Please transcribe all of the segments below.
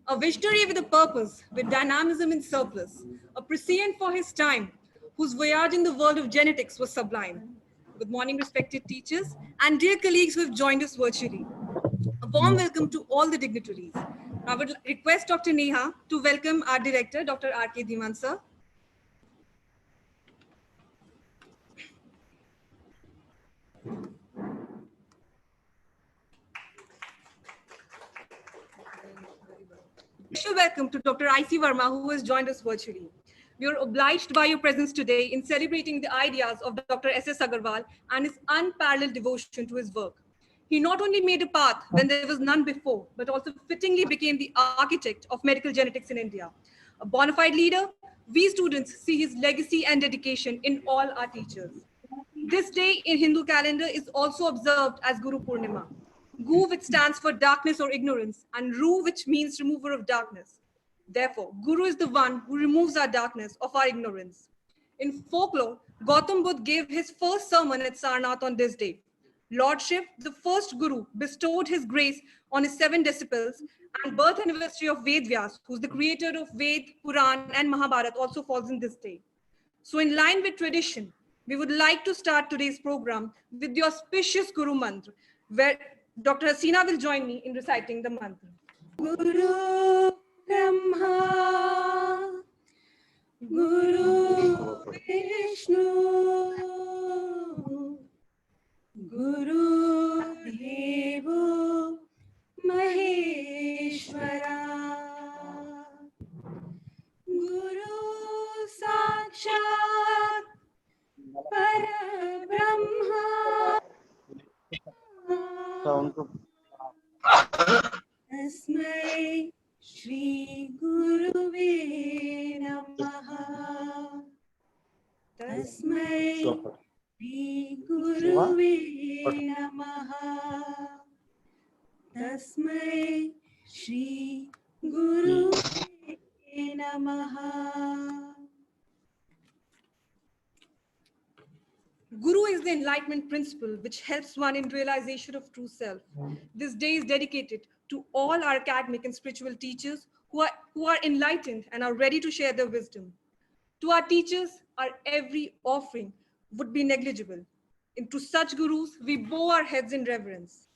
A visionary with a purpose, with dynamism in surplus, a prescient for his time, whose voyage in the world of genetics was sublime. Good morning, respected teachers and dear colleagues who have joined us virtually. A warm welcome to all the dignitaries. I would request Dr. Neha to welcome our director, Dr. R.K. Dhiman sir. Special welcome to Dr. I.C. Verma, who has joined us virtually. We are obliged by your presence today in celebrating the ideas of Dr. S.S. Agarwal and his unparalleled devotion to his work. He not only made a path when there was none before, but also fittingly became the architect of medical genetics in India. A bona fide leader, we students see his legacy and dedication in all our teachers. This day in Hindu calendar is also observed as Guru Purnima. Gu, which stands for darkness or ignorance, and Ru, which means remover of darkness. Therefore, Guru is the one who removes our darkness of our ignorance. In folklore, Gautam Buddha gave his first sermon at Sarnath on this day. Lord Shiv, the first Guru, bestowed his grace on his 7 disciples, and birth anniversary of Ved Vyas, who's the creator of Ved, Puran, and Mahabharat, also falls in this day. So in line with tradition, we would like to start today's program with the auspicious Guru Mantra, where Dr. Hasina will join me in reciting the mantra. Guru Brahma, Guru Vishnu, Guru Devo Maheshwara, Guru Sakshat Parabrahma, Tasmai Shri Guruve Namaha, Tasmai Shri Guruve Namaha, Tasmai Shri Guruve Namaha. Guru is the enlightenment principle which helps one in realization of true self. This day is dedicated to all our academic and spiritual teachers who are enlightened and are ready to share their wisdom. To our teachers, our every offering would be negligible. And to such gurus, we bow our heads in reverence.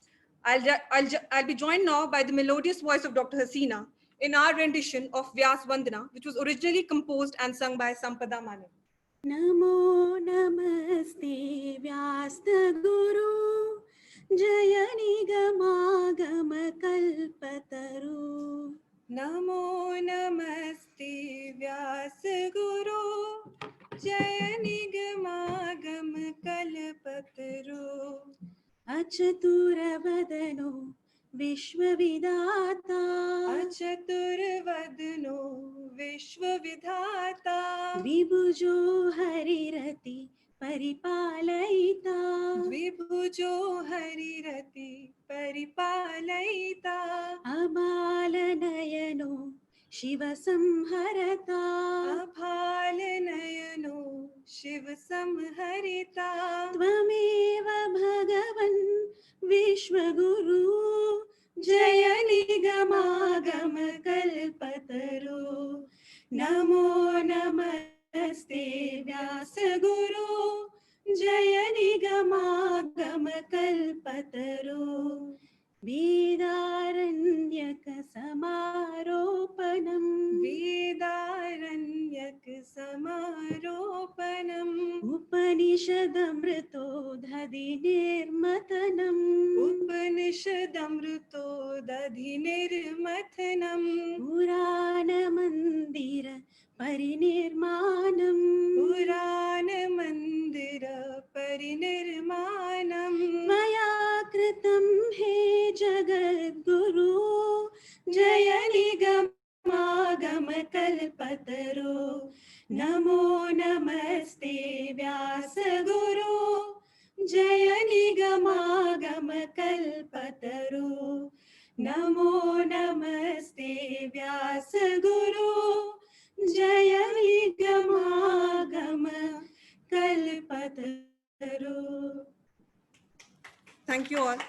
I'll be joined now by the melodious voice of Dr. Hasina in our rendition of Vyas Vandana, which was originally composed and sung by Sampada Manik. Namo namaste Vyasta Guru Jaya Nigamagama Kalpataru. Namo namaste Vyasa Guru Jaya Nigamagama Kalpataru. Achaturvadano Vishwavidata, Achaturvadano Vishwavidata, Vibhujo Harirati Paripalaita, Vibhujo Harirati Paripalaita, Abalanayano Shiva Samharata, Abhalanayano Shiva Samharita, Tvameva Bhagavan Vishwaguru Jaya Nigamagama Kalpataru. Namo namaste Vyasa Guru Jaya Nigamagama Kalpataru. Vedaranyaka Samaropanam, Vedaranyaka Samaropanam, Upanishadamrito Dhadinirmatanam, Upanishadamrito Dhadinirmatanam, Purana Mandira Parinirmanam, Purana Mandira Parinirmanam, Maya Kritam He Jagadguru Jaya Nigamagama Kalpataru. Namo namaste Vyasa Guru Jaya Nigamagama Kalpataru. Namo namaste Vyasa Guru Jaya Nigamagama Kalpataru. Thank you all.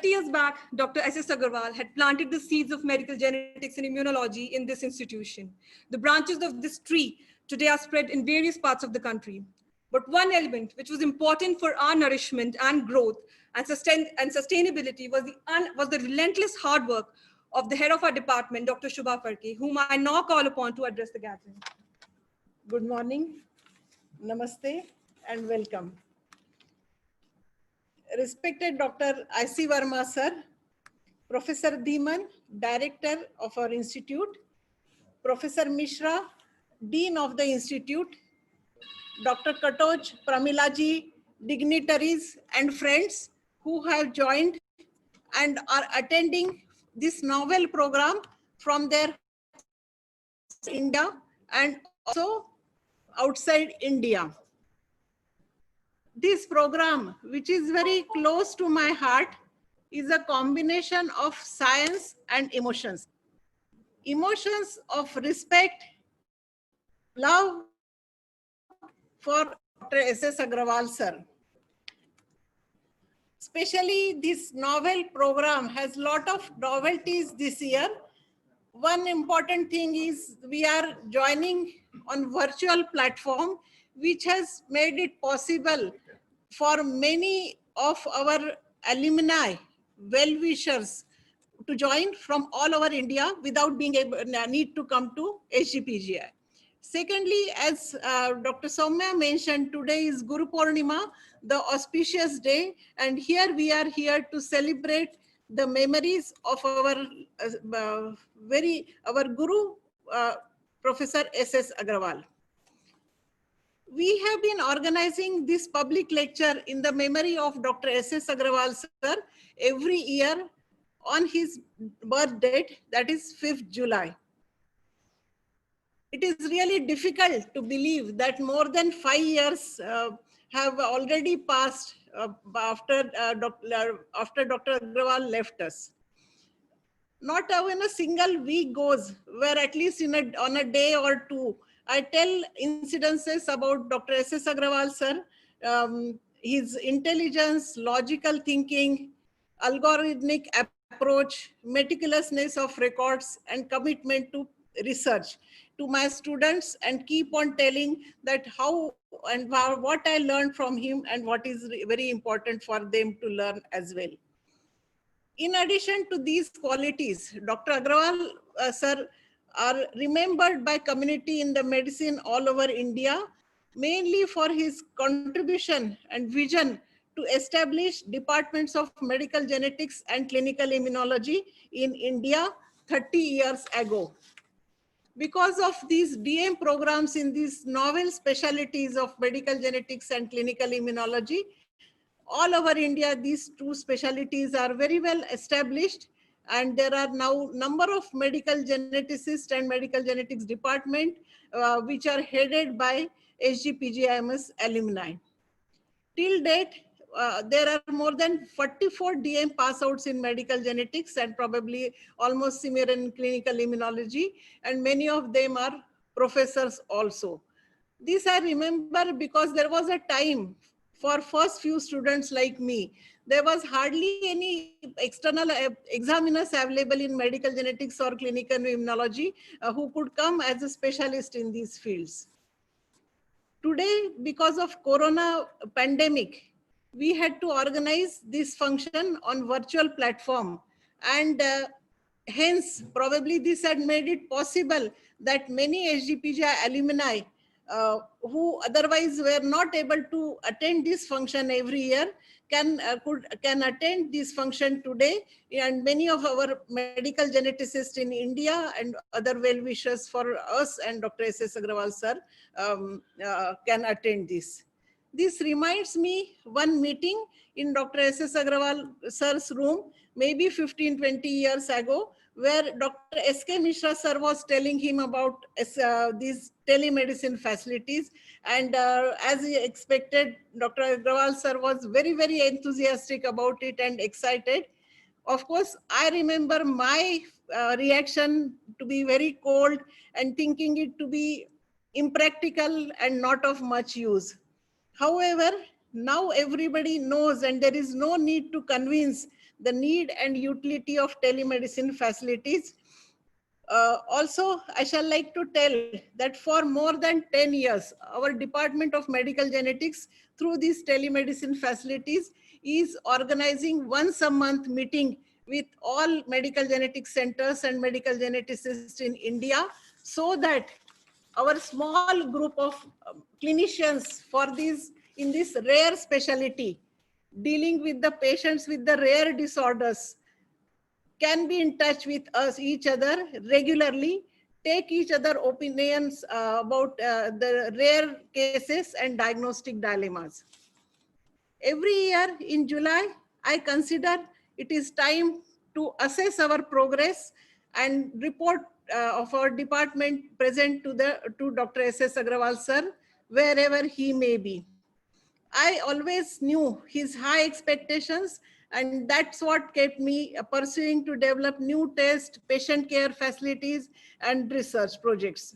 30 years back, Dr. S.S. Agarwal had planted the seeds of medical genetics and immunology in this institution. The branches of this tree today are spread in various parts of the country. But one element which was important for our nourishment and growth and sustainability was the relentless hard work of the head of our department, Dr. Shubha Farke, whom I now call upon to address the gathering. Good morning, namaste, and welcome. Respected Dr. I.C. Verma, sir, Professor Dhiman, Director of our institute, Professor Mishra, Dean of the institute, Dr. Katoj, Pramilaji, dignitaries and friends who have joined and are attending this novel program from their India and also outside India. This program, which is very close to my heart, is a combination of science and emotions. Emotions of respect, love for Dr. S.S. Agrawal, sir. Especially this novel program has a lot of novelties this year. One important thing is we are joining on virtual platform, which has made it possible for many of our alumni, well-wishers to join from all over India without being able need to come to HGPGI. Secondly, as Dr. Soumya mentioned, today is Guru Purnima, the auspicious day, and here we are here to celebrate the memories of our our Guru, Professor S.S. Agrawal. We have been organizing this public lecture in the memory of Dr. S.S. Agrawal, sir, every year on his birth date, that is 5th July. It is really difficult to believe that more than 5 years have already passed after Dr. Agrawal left us. Not even a single week goes where at least on a day or two, I tell incidences about Dr. S.S. Agrawal, sir, his intelligence, logical thinking, algorithmic approach, meticulousness of records, and commitment to research to my students, and keep on telling that how and what I learned from him and what is very important for them to learn as well. In addition to these qualities, Dr. Agrawal, sir, are remembered by community in the medicine all over India, mainly for his contribution and vision to establish departments of medical genetics and clinical immunology in India 30 years ago. Because of these DM programs in these novel specialties of medical genetics and clinical immunology, all over India, these two specialties are very well established, and there are now number of medical geneticists and medical genetics department which are headed by HGPGIMS alumni. Till date, there are more than 44 DM pass outs in medical genetics and probably almost similar in clinical immunology, and many of them are professors also. This I remember because there was a time for first few students like me, there was hardly any external examiners available in medical genetics or clinical immunology who could come as a specialist in these fields. Today, because of Corona pandemic, we had to organize this function on virtual platform, and hence probably this had made it possible that many HGPGI alumni who otherwise were not able to attend this function every year can attend this function today, and many of our medical geneticists in India and other well-wishers for us and Dr. S.S. Agrawal sir can attend this. This reminds me one meeting in Dr. S.S. Agrawal sir's room, maybe 15-20 years ago, where Dr. S.K. Mishra sir was telling him about these telemedicine facilities. And as he expected, Dr. Agrawal sir was very, very enthusiastic about it and excited. Of course, I remember my reaction to be very cold and thinking it to be impractical and not of much use. However, now everybody knows, and there is no need to convince the need and utility of telemedicine facilities. Also, I shall like to tell that for more than 10 years, our Department of Medical Genetics, through these telemedicine facilities, is organizing once a month meeting with all medical genetics centers and medical geneticists in India, so that our small group of clinicians for these in this rare specialty, dealing with the patients with the rare disorders, can be in touch with us each other regularly, take each other opinions about the rare cases and diagnostic dilemmas. Every year in July, I consider it is time to assess our progress and report of our department present to Dr. S.S. Agrawal sir, wherever he may be. I always knew his high expectations, and that's what kept me pursuing to develop new tests, patient care facilities, and research projects.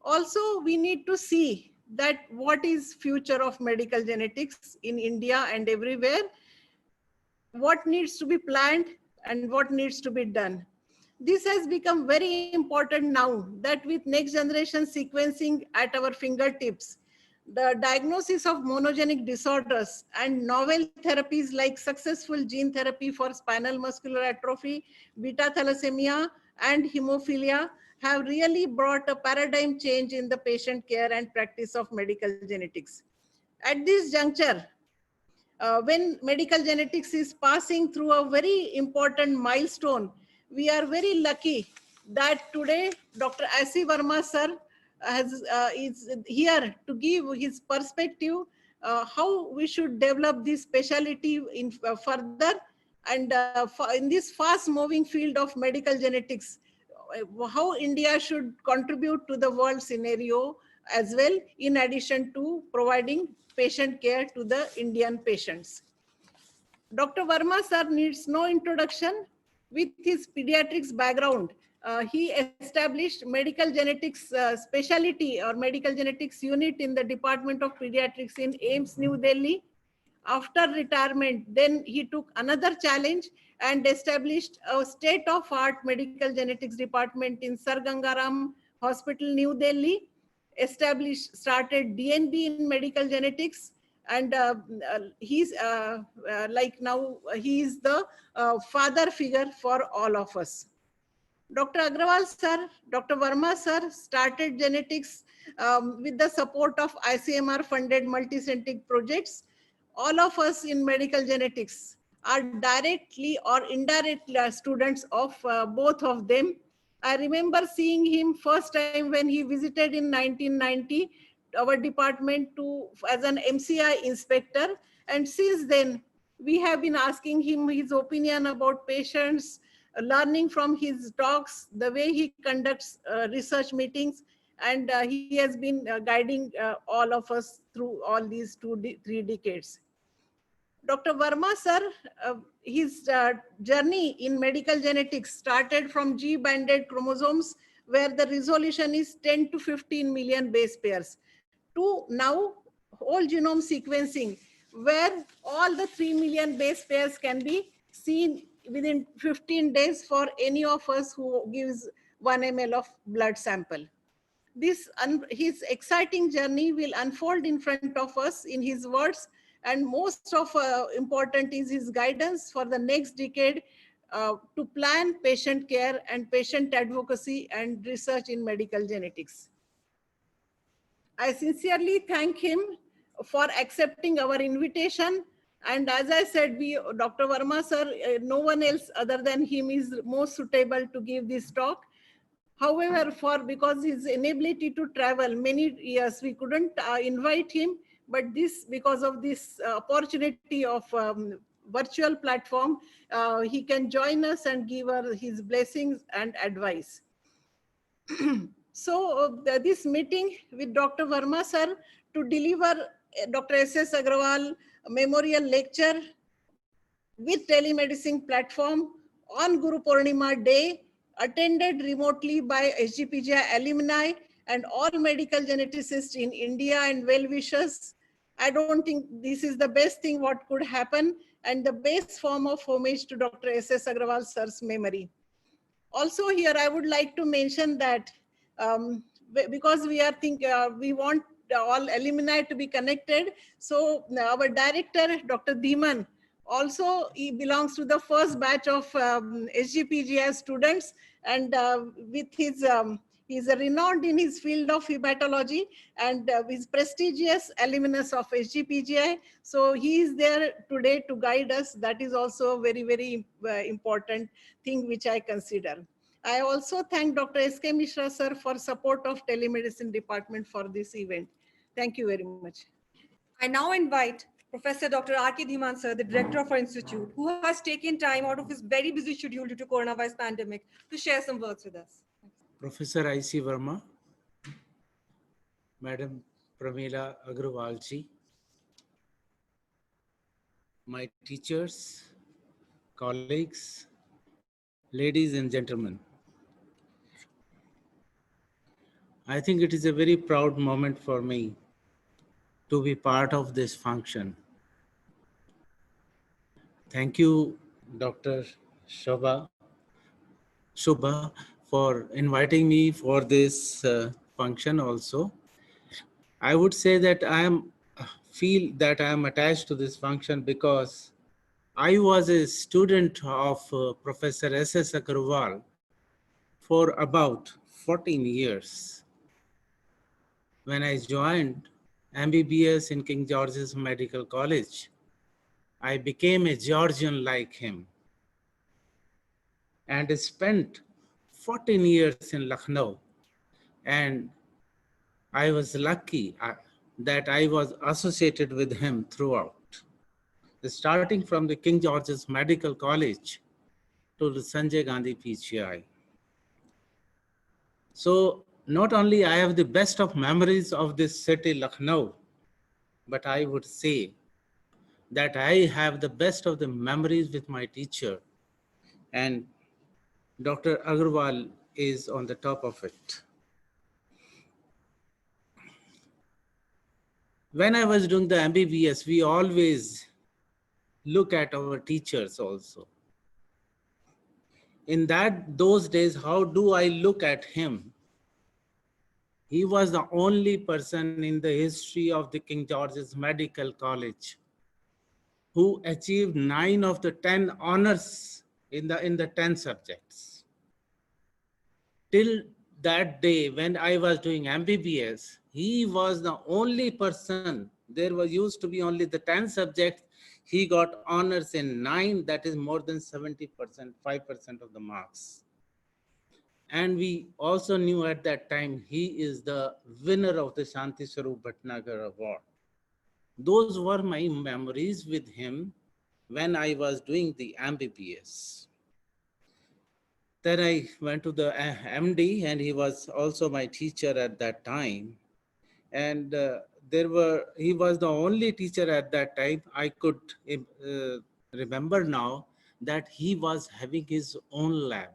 Also, we need to see that what is future of medical genetics in India and everywhere, what needs to be planned and what needs to be done. This has become very important now that with next generation sequencing at our fingertips, the diagnosis of monogenic disorders and novel therapies like successful gene therapy for spinal muscular atrophy, beta thalassemia, and hemophilia have really brought a paradigm change in the patient care and practice of medical genetics. At this juncture, when medical genetics is passing through a very important milestone, we are very lucky that today Dr. Asi Verma sir is here to give his perspective how we should develop this specialty in further, and in this fast moving field of medical genetics, how India should contribute to the world scenario as well, in addition to providing patient care to the Indian patients. Dr. Verma sir needs no introduction. With his pediatrics background, he established medical genetics specialty or medical genetics unit in the Department of Pediatrics in AIIMS, New Delhi. After retirement, then he took another challenge and established a state-of-art medical genetics department in Sir Gangaram Hospital, New Delhi. Started DNB in medical genetics, and he's like now he is the father figure for all of us. Dr. Agrawal sir, Dr. Verma sir started genetics with the support of ICMR funded multicentric projects. All of us in medical genetics are directly or indirectly students of both of them. I remember seeing him first time when he visited in 1990 our department as an MCI inspector, and since then we have been asking him his opinion about patients, learning from his talks, the way he conducts research meetings, and he has been guiding all of us through all these 3 decades. Dr. Verma sir, his journey in medical genetics started from G-banded chromosomes, where the resolution is 10 to 15 million base pairs, to now whole genome sequencing, where all the 3 million base pairs can be seen within 15 days for any of us who gives 1 ml of blood sample. His exciting journey will unfold in front of us in his words, and most of important is his guidance for the next decade to plan patient care and patient advocacy and research in medical genetics. I sincerely thank him for accepting our invitation. And as I said, Dr. Verma sir, no one else other than him is most suitable to give this talk. However, because his inability to travel many years, we couldn't invite him. But because of this opportunity of virtual platform, he can join us and give his blessings and advice. So this meeting with Dr. Verma sir to deliver Dr. S.S. Agrawal memorial lecture with telemedicine platform on Guru Purnima day, attended remotely by SGPGI alumni and all medical geneticists in India and well-wishers. I don't think this is the best thing what could happen. and the base form of homage to Dr. S.S. Agarwal sir's memory. Also here, I would like to mention that because we want all alumni to be connected. So our director, Dr. Dhiman, also he belongs to the first batch of SGPGI students, and with his he's a renowned in his field of hematology, and he's prestigious alumnus of SGPGI. So he is there today to guide us. That is also a very, very important thing which I consider. I also thank Dr. S.K. Mishra sir for support of telemedicine department for this event. Thank you very much. I now invite Professor Dr. R.K. Dhiman sir, the director of our institute, who has taken time out of his very busy schedule due to coronavirus pandemic to share some words with us. Professor I.C. Verma, Madam Pramila Agrawal ji, my teachers, colleagues, ladies and gentlemen. I think it is a very proud moment for me to be part of this function. Thank you, Dr. Shubha, for inviting me for this function also. I would say that feel that I am attached to this function because I was a student of Professor S.S. Agarwal for about 14 years. When I joined MBBS in King George's Medical College, I became a Georgian like him and spent 14 years in Lucknow. And I was lucky that I was associated with him throughout, starting from the King George's Medical College to the Sanjay Gandhi PGI. So not only I have the best of memories of this city, Lucknow, but I would say that I have the best of the memories with my teacher, and Dr. Agarwal is on the top of it. When I was doing the MBBS, we always look at our teachers also. In those days, how do I look at him? He was the only person in the history of the King George's Medical College who achieved 9 of the 10 honors in the 10 subjects. Till that day, when I was doing MBBS, he was the only person. There was used to be only the 10 subjects. He got honors in 9, that is more than 70%, 5% of the marks. And we also knew at that time, he is the winner of the Shanti Swarup Bhatnagar Award. Those were my memories with him when I was doing the MBBS. Then I went to the MD, and he was also my teacher at that time. And he was the only teacher at that time. I could remember now that he was having his own lab.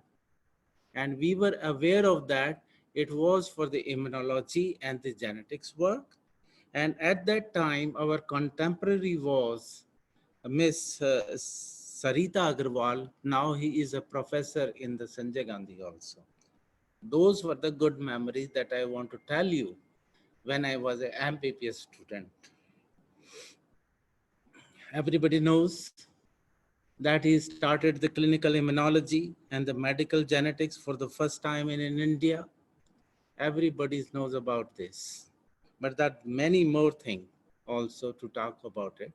And we were aware of that. It was for the immunology and the genetics work. And at that time, our contemporary was Miss Sarita Agarwal. Now he is a professor in the Sanjay Gandhi also. Those were the good memories that I want to tell you when I was an MBBS student. Everybody knows that he started the clinical immunology and the medical genetics for the first time in India. Everybody knows about this, but there are many more things also to talk about it.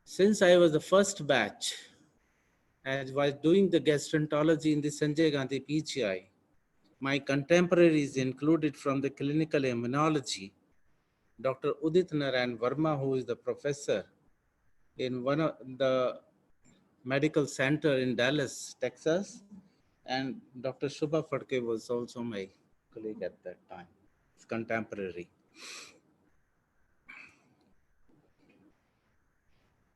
Since I was the first batch, and was doing the gastroenterology in the Sanjay Gandhi PGI, my contemporaries included from the clinical immunology, Dr. Udit Narayan Verma, who is the professor in one of the medical center in Dallas, Texas, and Dr. Shubha Phadke was also my colleague at that time, contemporary.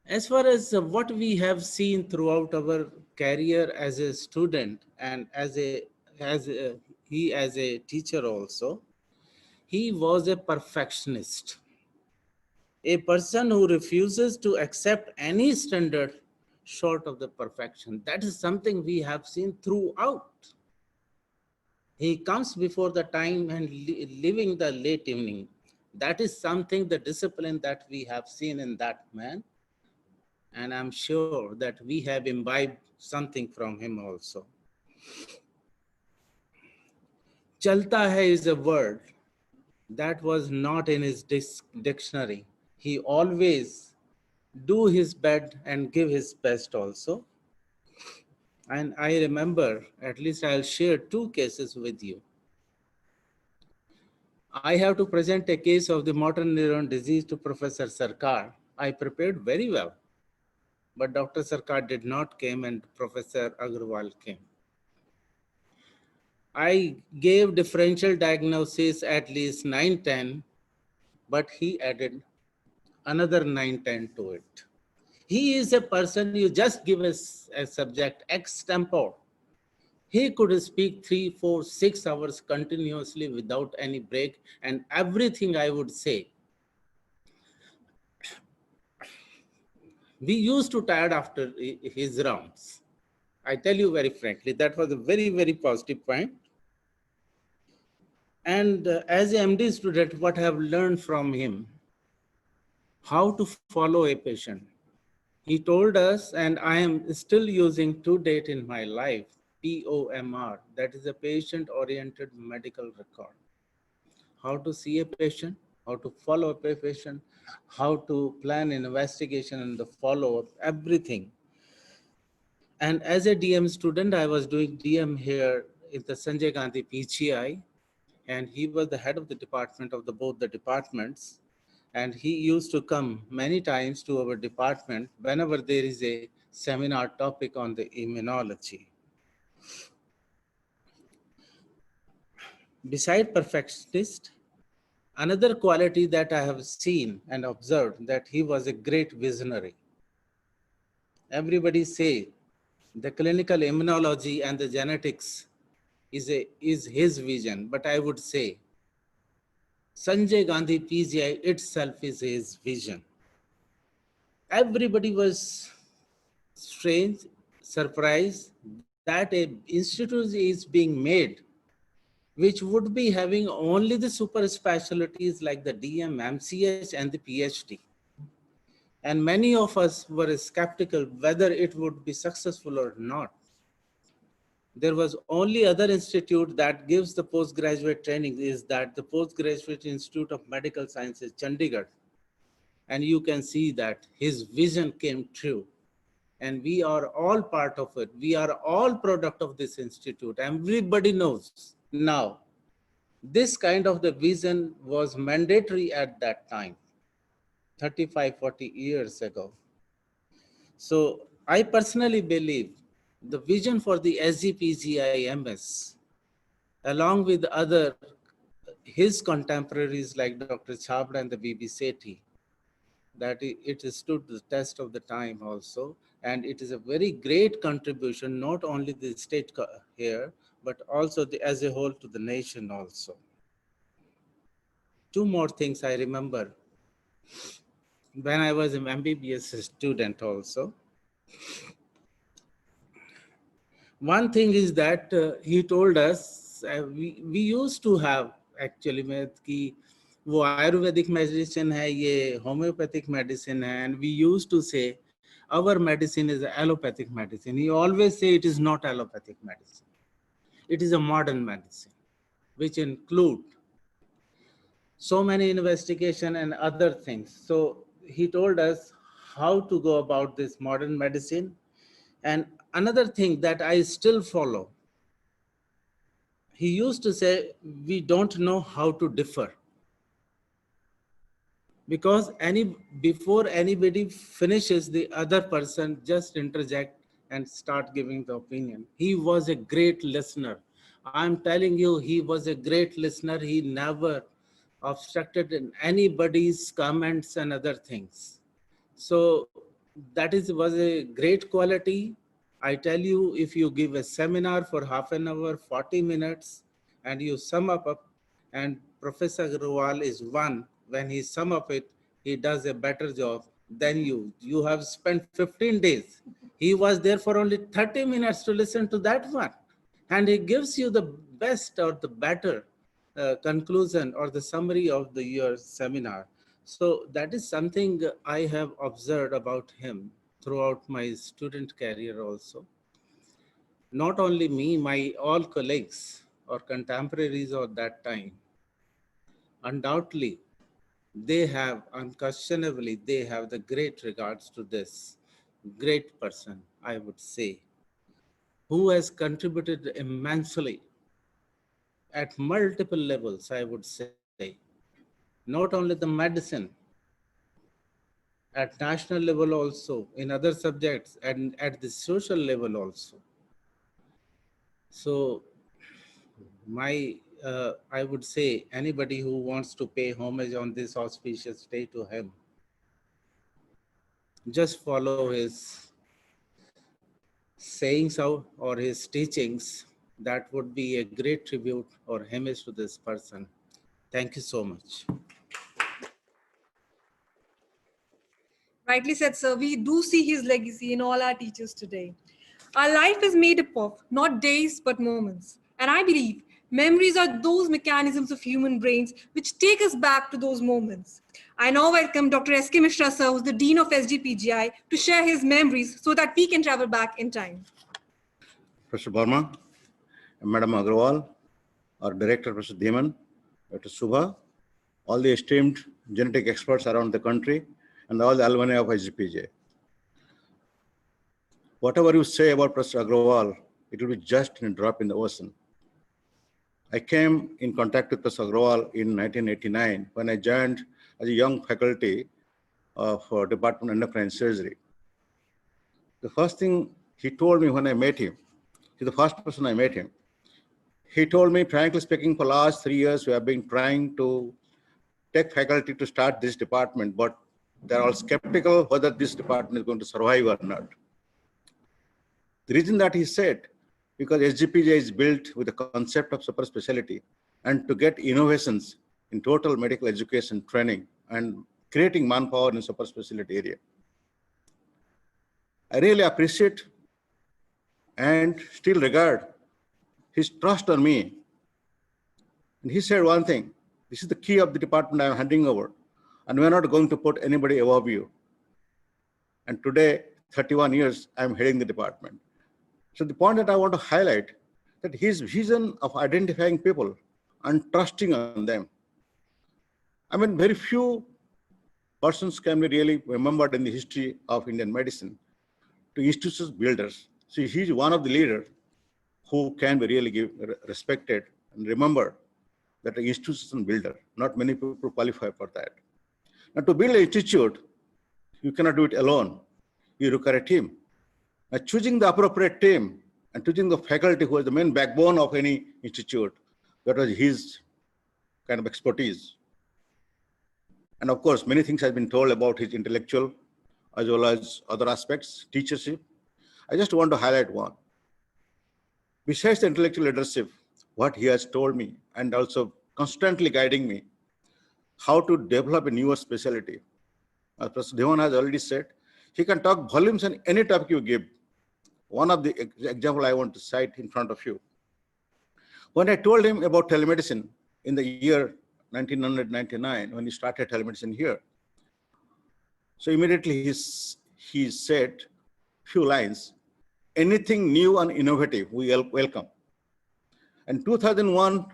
As far as what we have seen throughout our career as a student and as a teacher also, he was a perfectionist. A person who refuses to accept any standard short of the perfection. That is something we have seen throughout. He comes before the time and leaving the late evening. That is something, the discipline that we have seen in that man. And I'm sure that we have imbibed something from him also. Chalta hai is a word that was not in his dictionary. He always do his best and give his best also. And I remember, at least I'll share two cases with you. I have to present a case of the motor neuron disease to Professor Sarkar. I prepared very well, but Dr. Sarkar did not come and Professor Agarwal came. I gave differential diagnosis at least 9-10, but he added another 9-10 to it. He is a person, you just give us a subject extempore. He could speak 3, 4, 6 hours continuously without any break, and everything I would say. We used to tired after his rounds. I tell you very frankly, that was a very, very positive point. And as a MD student, what I have learned from him, how to follow a patient. He told us, and I am still using to date in my life, POMR, that is a patient-oriented medical record. How to see a patient, how to follow up a patient, how to plan an investigation and the follow-up, everything. And as a DM student, I was doing DM here in the Sanjay Gandhi PGI, and he was the head of the department of both the departments. And he used to come many times to our department whenever there is a seminar topic on the immunology. Beside perfectionist, another quality that I have seen and observed, that he was a great visionary. Everybody say the clinical immunology and the genetics is his vision, but I would say Sanjay Gandhi PGI itself is his vision. Everybody was strange, surprised that a institute is being made which would be having only the super specialties like the DM, MCH, and the PhD. And many of us were skeptical whether it would be successful or not. There was only other institute that gives the postgraduate training, is that the Postgraduate Institute of Medical Sciences, Chandigarh. And you can see that his vision came true. And we are all part of it. We are all product of this institute. Everybody knows now. This kind of the vision was mandatory at that time, 35, 40 years ago. So I personally believe the vision for the SGPGI-MS, along with other, his contemporaries like Dr. Chabra and the BB Sethi, that it stood the test of the time also. And it is a very great contribution, not only the state here, but also as a whole to the nation also. Two more things I remember when I was an MBBS student also. One thing is that he told us, we used to have actually कि वो Ayurvedic medicine है, ये homeopathic medicine है, and we used to say our medicine is allopathic medicine. He always say it is not allopathic medicine. It is a modern medicine, which include so many investigation and other things. So he told us how to go about this modern medicine. And another thing that I still follow, he used to say, we don't know how to differ. Because before anybody finishes, the other person just interject and start giving the opinion. He was a great listener. I'm telling you, he was a great listener. He never obstructed in anybody's comments and other things. So that was a great quality. I tell you, if you give a seminar for half an hour, 40 minutes, and you sum up, and Professor Agarwal is one, when he sum up it, he does a better job than you. You have spent 15 days. He was there for only 30 minutes to listen to that one. And he gives you the best or the better conclusion or the summary of your seminar. So that is something I have observed about him throughout my student career also. Not only me, my all colleagues or contemporaries of that time, undoubtedly, they have, unquestionably, they have the great regards to this great person, I would say, who has contributed immensely at multiple levels, I would say, not only the medicine, at national level also, in other subjects, and at the social level also. So I would say anybody who wants to pay homage on this auspicious day to him, just follow his sayings out or his teachings. That would be a great tribute or homage to this person. Thank you so much. Rightly said, sir. We do see his legacy in all our teachers today. Our life is made up of not days but moments. And I believe memories are those mechanisms of human brains which take us back to those moments. I now welcome Dr. S.K. Mishra, sir, who's the Dean of SGPGI, to share his memories so that we can travel back in time. Professor Burma, Madam Agrawal, our Director, Professor Dhiman, Dr. Subha, all the esteemed genetic experts around the country, and all the alumni of SGPJ. Whatever you say about Professor Agrawal, it will be just a drop in the ocean. I came in contact with Professor Agrawal in 1989 when I joined as a young faculty of Department of Endocrine Surgery. The first thing he told me when I met him, he's the first person I met him, he told me, frankly speaking, for the last 3 years, we have been trying to take faculty to start this department, but they're all skeptical whether this department is going to survive or not. The reason that he said, because SGPJ is built with the concept of super specialty and to get innovations in total medical education training and creating manpower in the super specialty area. I really appreciate and still regard his trust on me. And he said one thing, this is the key of the department I'm handing over, and we're not going to put anybody above you. And today, 31 years, I'm heading the department. So the point that I want to highlight, that his vision of identifying people and trusting on them. I mean, very few persons can be really remembered in the history of Indian medicine to institutions builders. So he's one of the leaders who can be really respected and remembered that an institution builder. Not many people qualify for that. Now, to build an institute, you cannot do it alone. You require a team. Now, choosing the appropriate team and choosing the faculty who is the main backbone of any institute, that was his kind of expertise. And of course, many things have been told about his intellectual as well as other aspects, teachership. I just want to highlight one. Besides the intellectual leadership, what he has told me and also constantly guiding me, how to develop a newer specialty. As Professor Dhiman has already said, he can talk volumes on any topic you give. One of the example I want to cite in front of you. When I told him about telemedicine in the year 1999, when he started telemedicine here, so immediately he said few lines, anything new and innovative, we welcome. In 2001,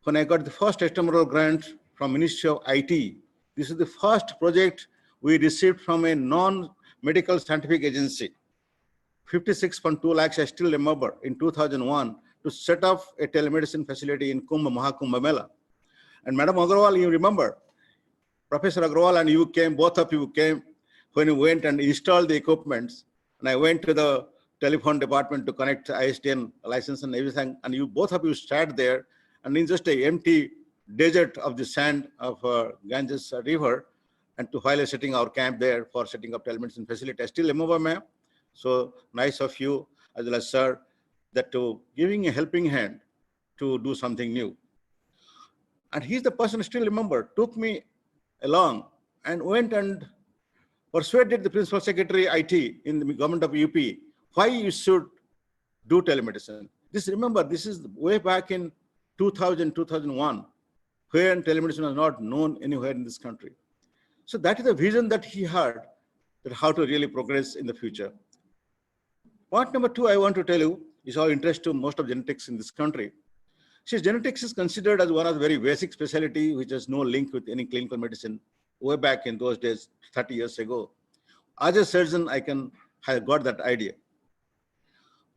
when I got the first extramural grant from Ministry of IT, this is the first project we received from a non-medical scientific agency. 56.2 lakhs, I still remember, in 2001, to set up a telemedicine facility in Mahakumbh Mela. And Madam Agrawal, you remember, Professor Agrawal and you came, both of you came when you went and installed the equipments. And I went to the telephone department to connect ISDN license and everything. And you both of you sat there and in just an empty desert of the sand of Ganges River, and to while setting our camp there for setting up telemedicine facility. I still remember, ma'am. So nice of you, as well as sir, that to giving a helping hand to do something new. And he's the person I still remember, took me along and went and persuaded the principal secretary IT in the government of UP why you should do telemedicine. Remember, this is way back in 2000, 2001, when telemedicine was not known anywhere in this country. So that is the vision that he had, that how to really progress in the future. Point number 2, I want to tell you, is of interest to most of genetics in this country. See, genetics is considered as one of the very basic specialty which has no link with any clinical medicine way back in those days, 30 years ago. As a surgeon, I got that idea.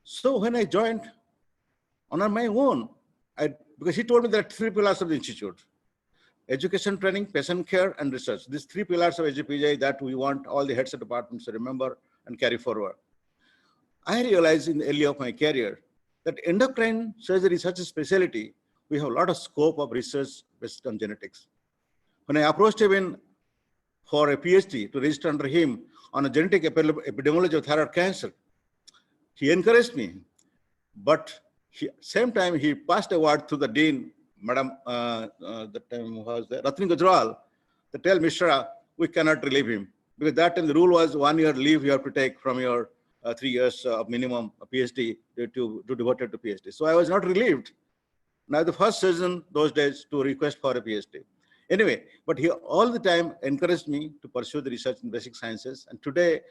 So when I joined on my own, because he told me there are 3 pillars of the institute: education, training, patient care, and research. These 3 pillars of HGPJ that we want all the heads of departments to remember and carry forward. I realized in the early of my career that endocrine surgery is such a specialty, we have a lot of scope of research based on genetics. When I approached him for a PhD to register under him on a genetic epidemiology of thyroid cancer, he encouraged me, but same time he passed a word to the dean, Madam, that time was Ratni Gujral, to tell Mishra, we cannot relieve him. Because that time the rule was 1 year leave you have to take from your 3 years of minimum PhD to devote it to PhD. So I was not relieved. Now the first surgeon those days to request for a PhD. Anyway, but he all the time encouraged me to pursue the research in basic sciences. And today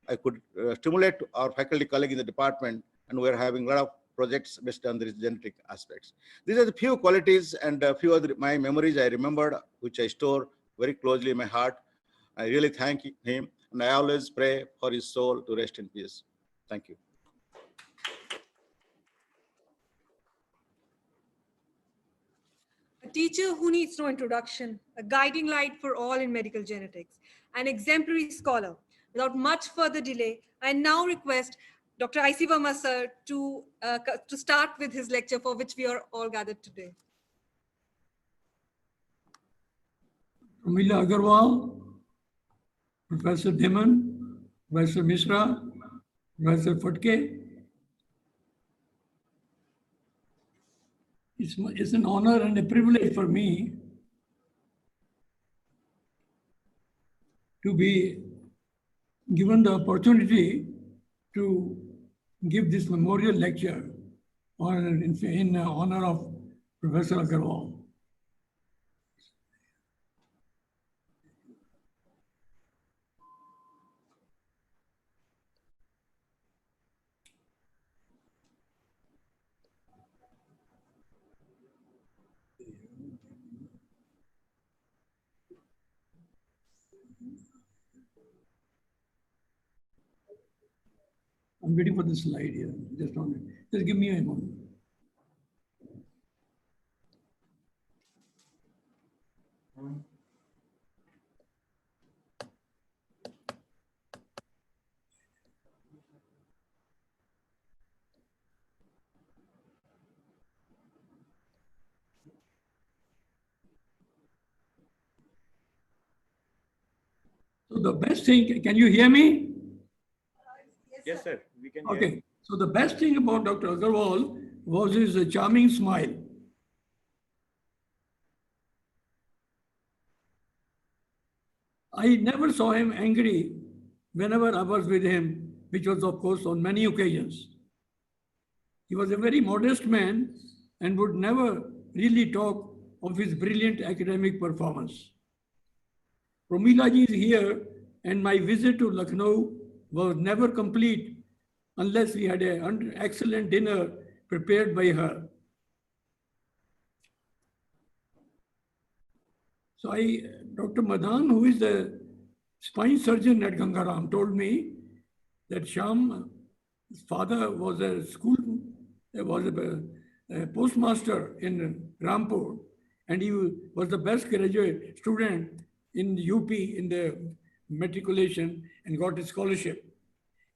I could stimulate our faculty colleague in the department, and we're having a lot of projects based on the genetic aspects. These are the few qualities and a few other my memories I remembered, which I store very closely in my heart. I really thank him, and I always pray for his soul to rest in peace. Thank you. A teacher who needs no introduction, a guiding light for all in medical genetics, an exemplary scholar. Without much further delay, I now request Dr. I.C. Verma sir to start with his lecture, for which we are all gathered today. Pramila Agarwal, Professor Dhiman, Professor Mishra, Professor Phadke. It's an honor and a privilege for me to be given the opportunity to give this memorial lecture in honor of Professor Agarwal. I'm waiting for the slide here. Just give me a moment. So the best thing, can you hear me? Yes, sir. We can. Okay. So the best thing about Dr. Agarwal was his charming smile. I never saw him angry whenever I was with him, which was, of course, on many occasions. He was a very modest man and would never really talk of his brilliant academic performance. Pramila ji is here, and my visit to Lucknow was never complete unless we had an excellent dinner prepared by her. So Dr. Madan, who is the spine surgeon at Gangaram, told me that Shyam, his father was a postmaster in Rampur, and he was the best graduate student in the UP in the matriculation and got a scholarship.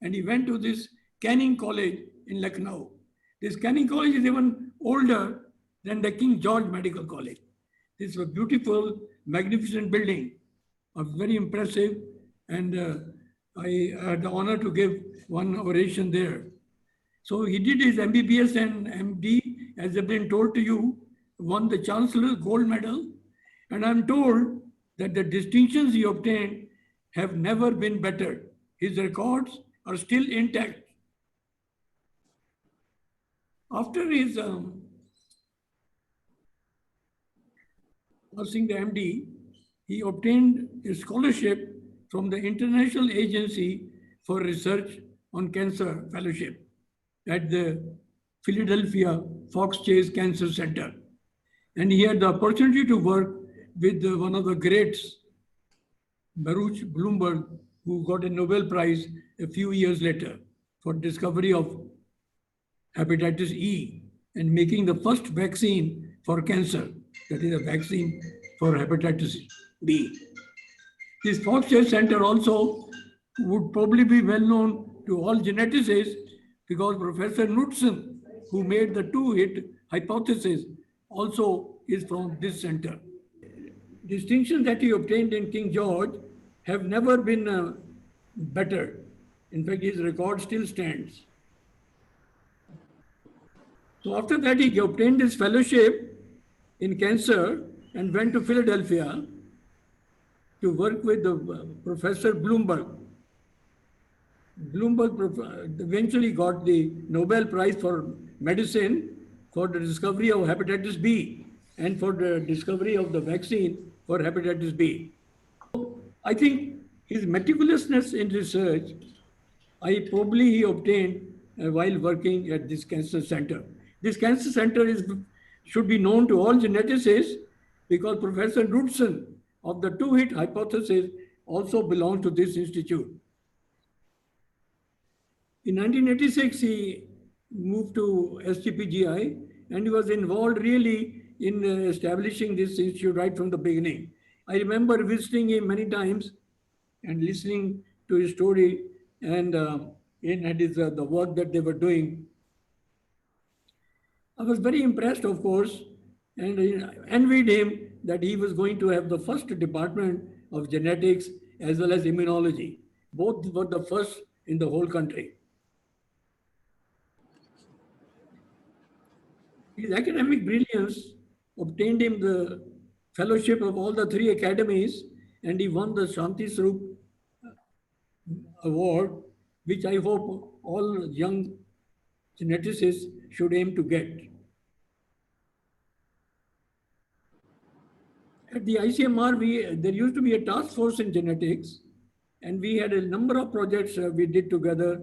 And he went to this Canning College in Lucknow. This Canning College is even older than the King George Medical College. This is a beautiful, magnificent building, very impressive, and I had the honor to give one oration there. So he did his MBBS and MD, as I've been told to you, won the Chancellor's Gold Medal, and I'm told that the distinctions he obtained have never been better. His records are still intact. After his passing the MD, he obtained a scholarship from the International Agency for Research on Cancer Fellowship at the Philadelphia Fox Chase Cancer Center. And he had the opportunity to work with one of the greats, Baruch Blumberg, who got a Nobel Prize a few years later for discovery of hepatitis E and making the first vaccine for cancer, that is a vaccine for hepatitis B. This Fox Chase Center also would probably be well known to all geneticists because Professor Knudsen, who made the two-hit hypothesis, also is from this center. Distinctions that he obtained in King George have never been better. In fact, his record still stands. So after that, he obtained his fellowship in cancer and went to Philadelphia to work with Professor Blumberg. Blumberg eventually got the Nobel Prize for medicine for the discovery of hepatitis B and for the discovery of the vaccine for hepatitis B. I think his meticulousness in research, he obtained while working at this cancer center. This cancer center should be known to all geneticists because Professor Knudsen of the two-hit hypothesis also belongs to this institute. In 1986, he moved to SGPGI and he was involved really in establishing this institute right from the beginning. I remember visiting him many times and listening to his story and the work that they were doing. I was very impressed, of course, and envied him that he was going to have the first department of genetics as well as immunology. Both were the first in the whole country. His academic brilliance obtained him the fellowship of all the three academies, and he won the Shanti Swarup Award, which I hope all young geneticists should aim to get. At the ICMR, there used to be a task force in genetics, and we had a number of projects we did together.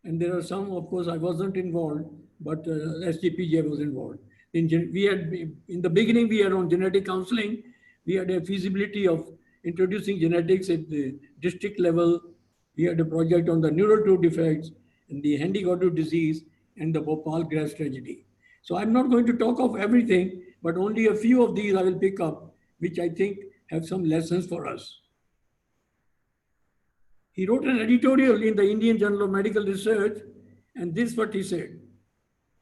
And there are some, of course, I wasn't involved, but SGPGI was involved. In the beginning, we had on genetic counseling. We had a feasibility of introducing genetics at the district level. We had a project on the neural tube defects and the Handy-Goddard disease and the Bhopal gas tragedy. So I'm not going to talk of everything, but only a few of these I will pick up, which I think have some lessons for us. He wrote an editorial in the Indian Journal of Medical Research, and this is what he said,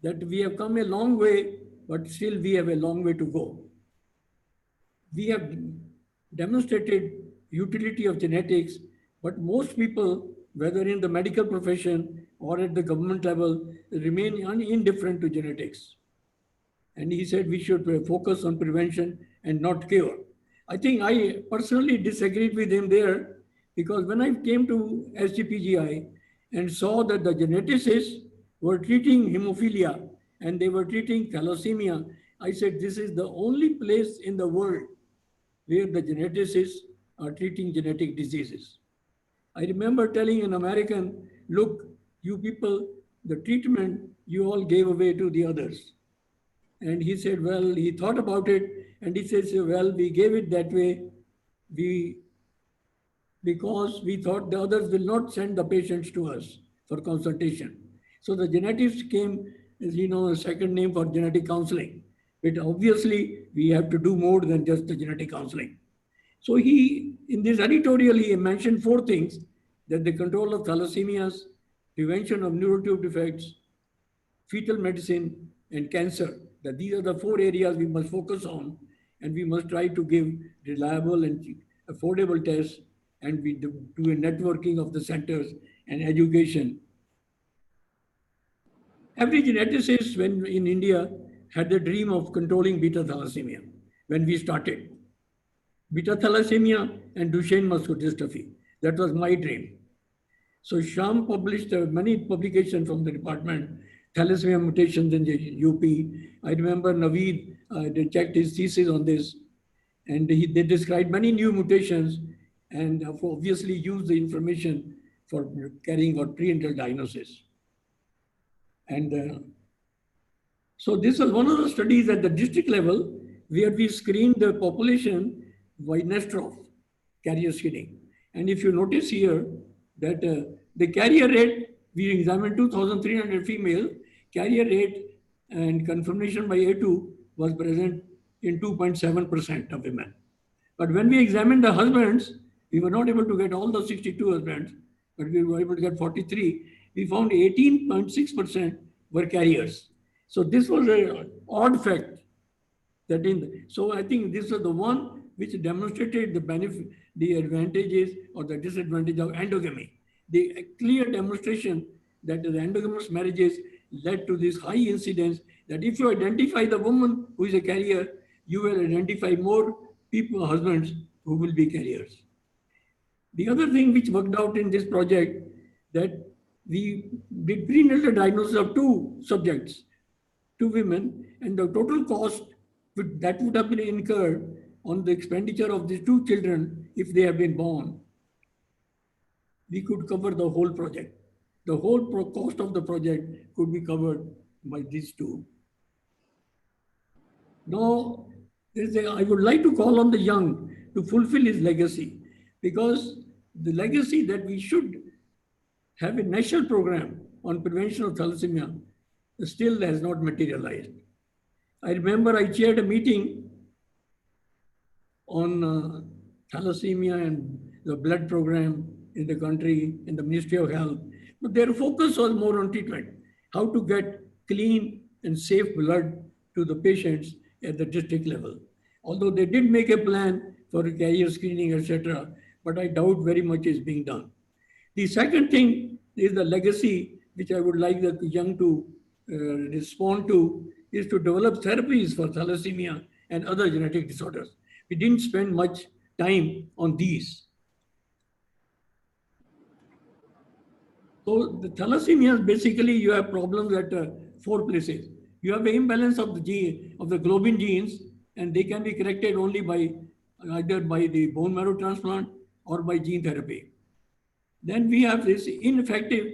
that we have come a long way, but still we have a long way to go. We have demonstrated utility of genetics, but most people, whether in the medical profession or at the government level, remain indifferent to genetics. And he said we should focus on prevention and not cure. I think I personally disagreed with him there because when I came to SGPGI and saw that the geneticists were treating hemophilia and they were treating thalassemia, I said this is the only place in the world where the geneticists are treating genetic diseases. I remember telling an American, look, you people, the treatment you all gave away to the others. And he said, well, he thought about it and he says, well, we gave it that way because we thought the others will not send the patients to us for consultation. So the genetics came as, a second name for genetic counseling. But obviously, we have to do more than just the genetic counseling. So in this editorial, he mentioned 4 things, that the control of thalassemias, prevention of neural tube defects, fetal medicine, and cancer, that these are the 4 areas we must focus on, and we must try to give reliable and affordable tests, and we do a networking of the centers and education. Every geneticist in India had the dream of controlling beta thalassemia when we started. beta thalassemia, and Duchenne muscular dystrophy. That was my dream. So Sham published many publications from the department, thalassemia mutations in the UP. I remember Naveed they checked his thesis on this, and they described many new mutations and obviously used the information for carrying out prenatal diagnosis. And so this was one of the studies at the district level where we screened the population by Nestrov carrier screening. And if you notice here that the carrier rate, we examined 2,300 female, carrier rate and confirmation by A2 was present in 2.7% of women. But when we examined the husbands, we were not able to get all the 62 husbands, but we were able to get 43. We found 18.6% were carriers. So this was an odd fact that so I think this was the one which demonstrated the benefit, the advantages or the disadvantage of endogamy. The clear demonstration that the endogamous marriages led to this high incidence that if you identify the woman who is a carrier, you will identify more people, husbands who will be carriers. The other thing which worked out in this project that we did prenatal diagnosis of 2 subjects, 2 women, and the total cost that would have been incurred on the expenditure of these 2 children if they have been born, we could cover the whole project. The whole cost of the project could be covered by these 2. Now, I would like to call on the young to fulfill his legacy, because the legacy that we should have a national program on prevention of thalassemia still has not materialized. I remember I chaired a meeting on thalassemia and the blood program in the country, in the Ministry of Health, but their focus was more on treatment, how to get clean and safe blood to the patients at the district level. Although they did make a plan for carrier screening, etc., but I doubt very much is being done. The second thing is the legacy, which I would like the young to respond to, is to develop therapies for thalassemia and other genetic disorders. We didn't spend much time on these. So the thalassemia, basically you have problems at 4 places. You have an imbalance of the gene, of the globin genes, and they can be corrected only by either by the bone marrow transplant or by gene therapy. Then we have this ineffective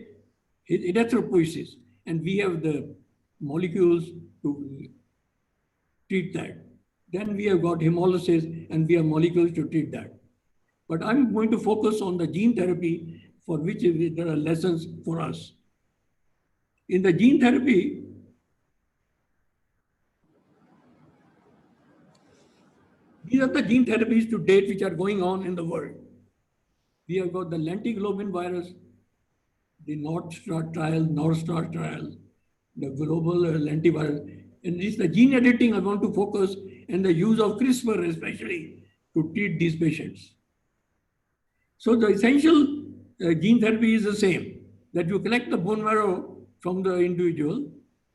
erythropoiesis, and we have the molecules to treat that. Then we have got hemolysis, and we have molecules to treat that. But I'm going to focus on the gene therapy, for which there are lessons for us. In the gene therapy, these are the gene therapies to date which are going on in the world. We have got the lentiglobin virus, the North Star trial, the global lentivirus. And this the gene editing I want to focus, and the use of CRISPR especially to treat these patients. So the essential gene therapy is the same, that you collect the bone marrow from the individual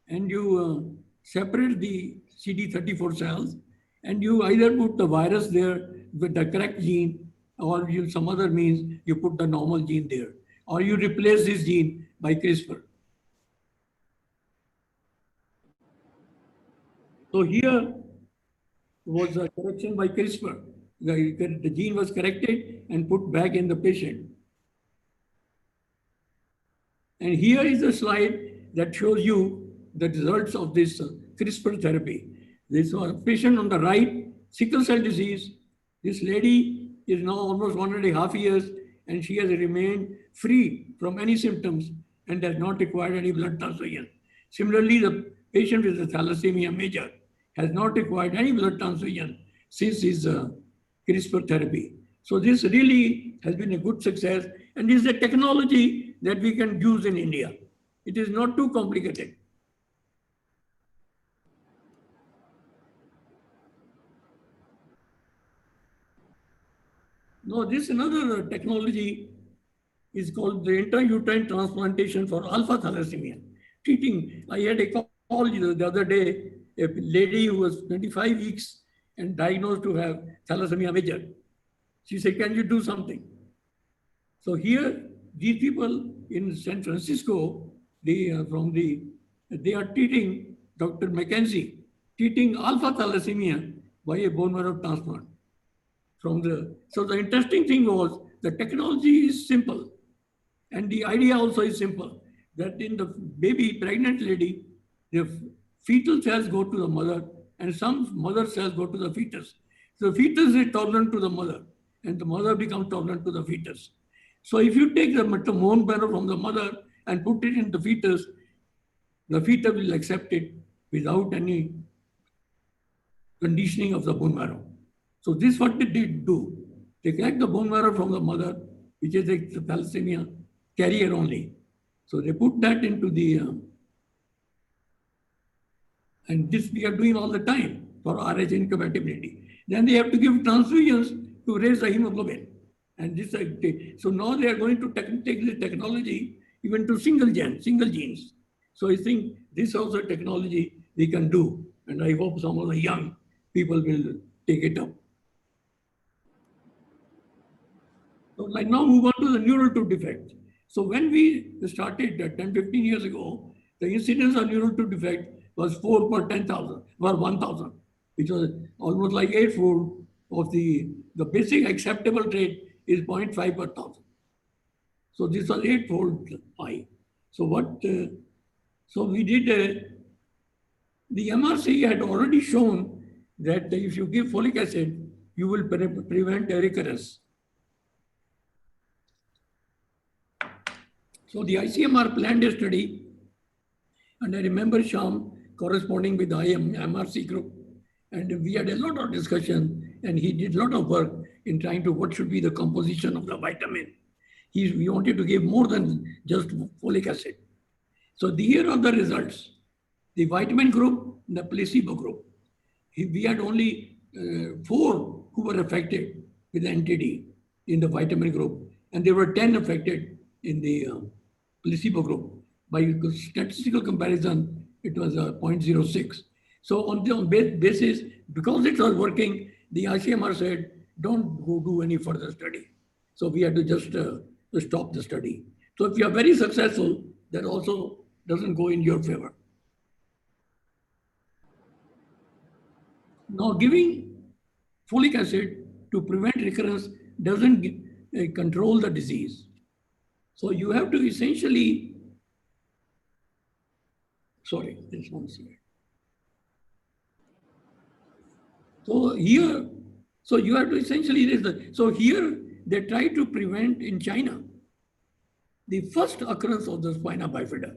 and you separate the CD34 cells, and you either put the virus there with the correct gene, or you, some other means you put the normal gene there, or you replace this gene by CRISPR. So here was a correction by CRISPR. The gene was corrected and put back in the patient. And here is a slide that shows you the results of this CRISPR therapy. This was a patient on the right, sickle cell disease. This lady is now almost 1.5 years, and she has remained free from any symptoms and has not required any blood transfusion. Similarly, the patient with the thalassemia major has not required any blood transfusion since his CRISPR therapy. So this really has been a good success, and is a technology that we can use in India. It is not too complicated. Now, this another technology is called the intrauterine transplantation for alpha thalassemia. Treating, I had a call the other day, a lady who was 25 weeks and diagnosed to have thalassemia major. She said, can you do something? So here, these people in San Francisco, they are treating Dr. Mackenzie, treating alpha thalassemia by a bone marrow transplant. So the interesting thing was the technology is simple, and the idea also is simple, that in the baby, pregnant lady, the fetal cells go to the mother and some mother cells go to the fetus. So the fetus is tolerant to the mother and the mother becomes tolerant to the fetus. So if you take the bone marrow from the mother and put it in the fetus will accept it without any conditioning of the bone marrow. So this is what they did do. They collect the bone marrow from the mother, which is a thalassemia carrier only. So they put that into the, and this we are doing all the time for RH incompatibility. Then they have to give transfusions to raise the hemoglobin. And this, so now they are going to take the technology even to single genes. So I think this also technology we can do. And I hope some of the young people will take it up. So like now move on to the neural tube defect. So when we started 10, 15 years ago, the incidence of neural tube defect was 4 per 10,000, per 1,000, which was almost like 8-fold of the basic acceptable rate is 0.5 per 1,000. So this was 8-fold high. So so we did, the MRC had already shown that if you give folic acid, you will prevent a recurrence. So the ICMR planned a study, and I remember Sham corresponding with the MRC group, and we had a lot of discussion, and he did a lot of work in trying to what should be the composition of the vitamin. We wanted to give more than just folic acid. So here are the results. The vitamin group, the placebo group. We had only 4 who were affected with NTD in the vitamin group, and there were 10 affected in the placebo group. By statistical comparison, it was 0.06. So on the basis, because it was working, the ICMR said, don't go do any further study. So we had to just stop the study. So if you are very successful, that also doesn't go in your favor. Now giving folic acid to prevent recurrence doesn't control the disease. So you have to essentially, sorry, this one slide. So here, so you have to essentially, so here they try to prevent in China the first occurrence of the spina bifida.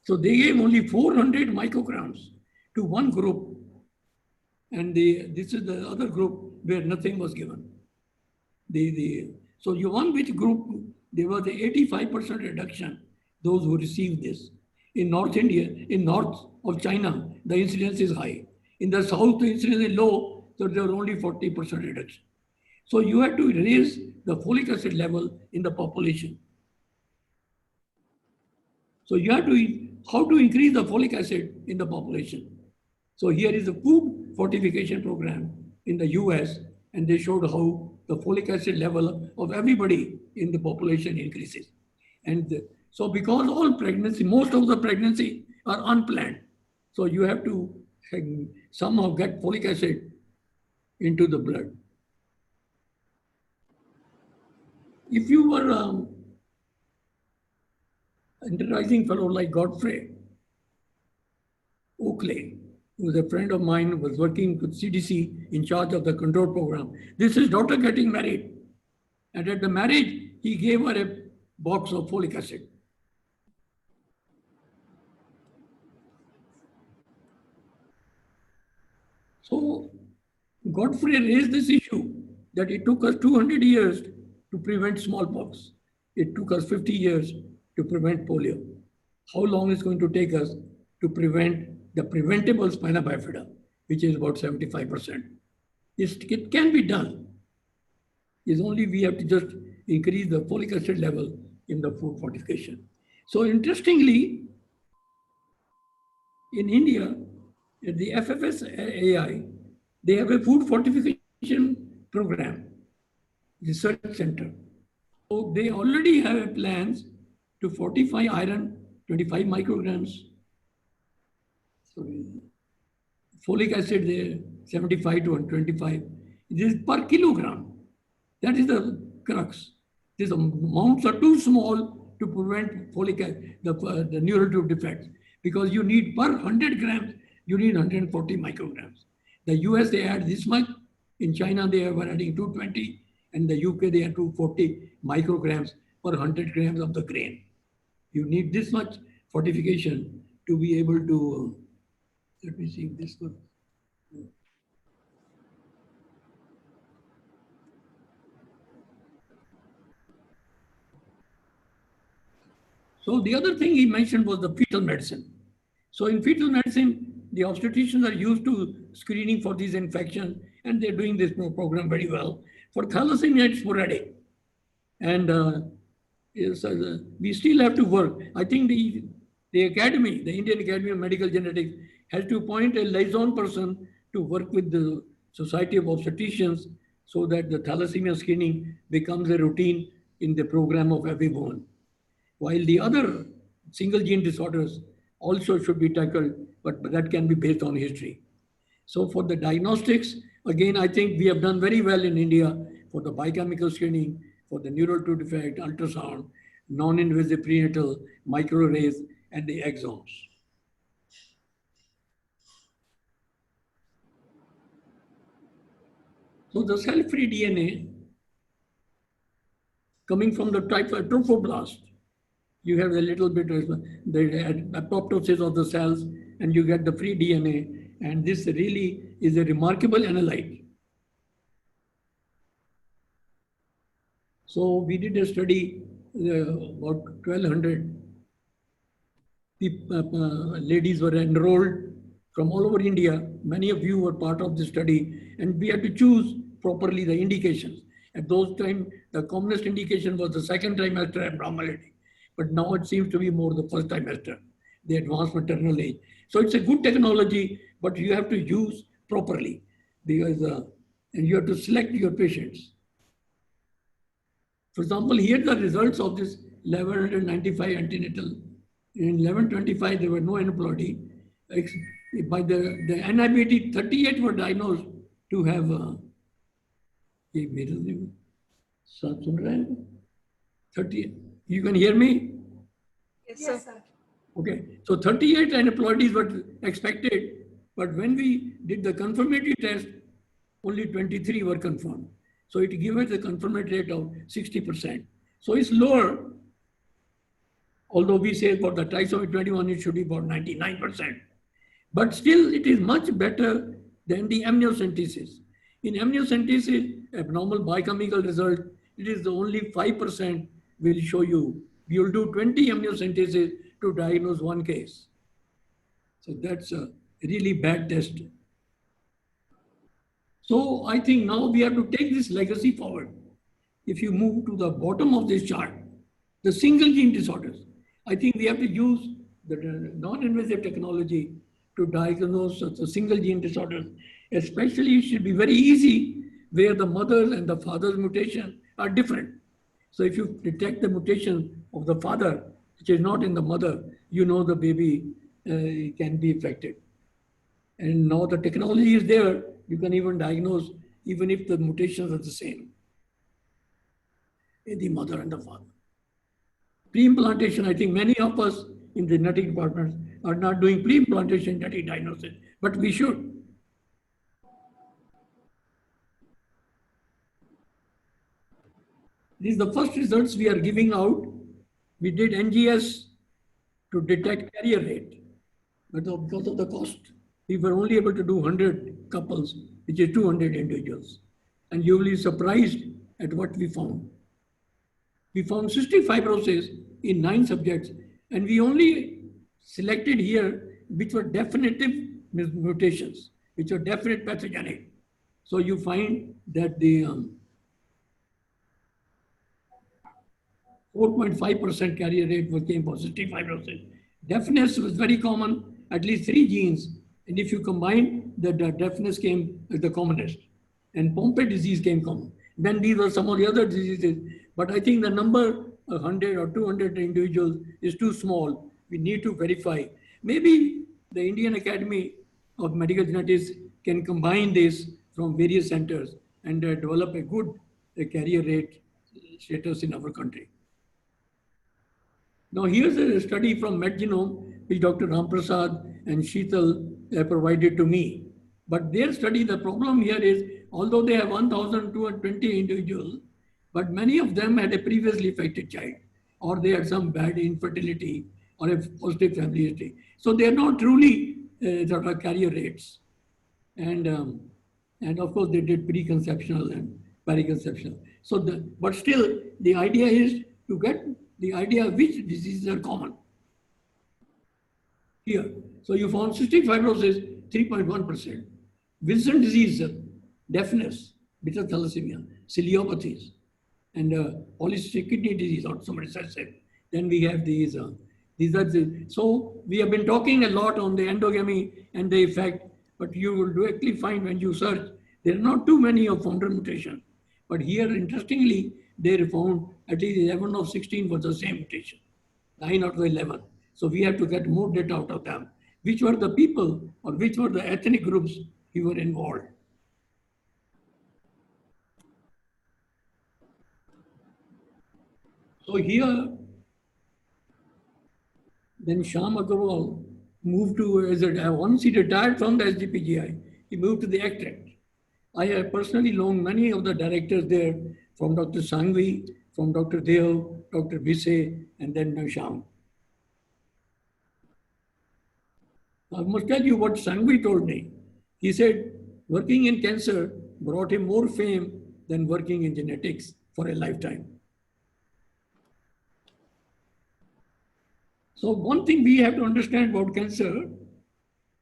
So they gave only 400 micrograms to one group, and this is the other group where nothing was given. So you want which group, there was the 85% reduction, those who received this. In North India, in north of China, the incidence is high. In the south, the incidence is low, so there was only 40% reduction. So you have to raise the folic acid level in the population. So you have to, how to increase the folic acid in the population. So here is the food fortification program in the US, and they showed how the folic acid level of everybody in the population increases. And so because all pregnancy, most of the pregnancy are unplanned. So you have to somehow get folic acid into the blood. If you were enterprising fellow like Godfrey Oakley, who was a friend of mine, was working with CDC in charge of the control program. This is daughter getting married. And at the marriage, he gave her a box of folic acid. So Godfrey raised this issue that it took us 200 years to prevent smallpox. It took us 50 years to prevent polio. How long is it going to take us to prevent the preventable spina bifida, which is about 75%? It can be done. It's only we have to just increase the folic acid level in the food fortification. So interestingly, in India, at the FFSAI, They have a food fortification program, research center. So they already have plans to fortify iron 25 micrograms. So folic acid there 75 to 125. This is per kilogram. That is the crux. These amounts are too small to prevent folic acid, the neural tube defects, because you need per 100 grams, you need 140 micrograms. The US, they add this much. In China, they were adding 220. And the UK, they had 240 micrograms per 100 grams of the grain. You need this much fortification to be able to, let me see if this one. So the other thing he mentioned was the fetal medicine. So in fetal medicine, the obstetricians are used to screening for these infections, and they're doing this program very well. For thalassemia, it's sporadic. And we still have to work. I think the academy, the Indian Academy of Medical Genetics, has to appoint a liaison person to work with the Society of Obstetricians so that the thalassemia screening becomes a routine in the program of every woman. While the other single gene disorders also should be tackled, but that can be based on history. So for the diagnostics, again, I think we have done very well in India for the biochemical screening, for the neural tube defect, ultrasound, non-invasive prenatal, microarrays, and the exomes. So the cell-free DNA coming from the type of trophoblast, you have a little bit of the apoptosis of the cells, and you get the free DNA. And this really is a remarkable analyte. So we did a study, about 1,200 ladies were enrolled from all over India. Many of you were part of the study, and we had to choose properly the indications. At those times, the commonest indication was the second trimester abnormality, but now it seems to be more the first trimester, the advanced maternal age. So it's a good technology, but you have to use properly, because and you have to select your patients. For example, here are the results of this 1195 antenatal. In 1125, there were no aneuploidy. By the NIPT, 38 were diagnosed to have 38. You can hear me? Yes, sir. Okay, so 38 aneuploidies were expected, but when we did the confirmatory test, only 23 were confirmed. So it gives us a confirmatory rate of 60%. So it's lower, although we say for the trisomy 21, it should be about 99%. But still, it is much better than the amniocentesis. In amniocentesis, abnormal biochemical result, it is the only 5% will show you. You will do 20 amniocentesis to diagnose one case. So that's a really bad test. So I think now we have to take this legacy forward. If you move to the bottom of this chart, the single gene disorders, I think we have to use the non-invasive technology to diagnose the single gene disorders. Especially, it should be very easy where the mother's and the father's mutation are different. So if you detect the mutation of the father, which is not in the mother, you know the baby can be affected. And now the technology is there, you can even diagnose even if the mutations are the same in the mother and the father. Pre-implantation, I think many of us in the genetic departments are not doing pre-implantation genetic diagnosis, but we should. These are the first results we are giving out. We did NGS to detect carrier rate, but because of the cost, we were only able to do 100 couples, which is 200 individuals. And you will be surprised at what we found. We found cystic fibrosis in 9 subjects, and we only selected here which were definitive mutations, which are definite pathogenic. So you find that the 4.5% carrier rate came for cystic fibrosis. Deafness was very common, at least 3 genes. And if you combine the deafness came as the commonest, and Pompe disease came common. Then these were some of the other diseases. But I think the number 100 or 200 individuals is too small. We need to verify. Maybe the Indian Academy of Medical Genetics can combine this from various centers and develop a good carrier rate status in our country. Now here's a study from MedGenome, which Dr. Ramprasad and Sheetal provided to me. But their study, the problem here is, although they have 1,220 individuals, but many of them had a previously affected child, or they had some bad infertility or a positive family history. So they are not truly sort of carrier rates. And of course they did preconceptional and periconceptional. So but still the idea is to get the idea of which diseases are common. Here, so you found cystic fibrosis, 3.1%. Wilson disease, deafness, beta thalassemia, ciliopathies, and polycystic kidney disease, or somebody says it. Then we have these are the, so we have been talking a lot on the endogamy and the effect, but you will directly find when you search, there are not too many of founder mutation. But here, interestingly, they found at least 11 of 16 was the same mutation, 9 out of 11. So we have to get more data out of them. Which were the people or which were the ethnic groups who were involved? So here, then Shyam Agarwal moved to, once he retired from the SGPGI, he moved to the ACTRET. I have personally known many of the directors there, from Dr. Sangvi, from Dr. Deo, Dr. Bisse, and then Shyam. I must tell you what Sangvi told me. He said, working in cancer brought him more fame than working in genetics for a lifetime. So one thing we have to understand about cancer,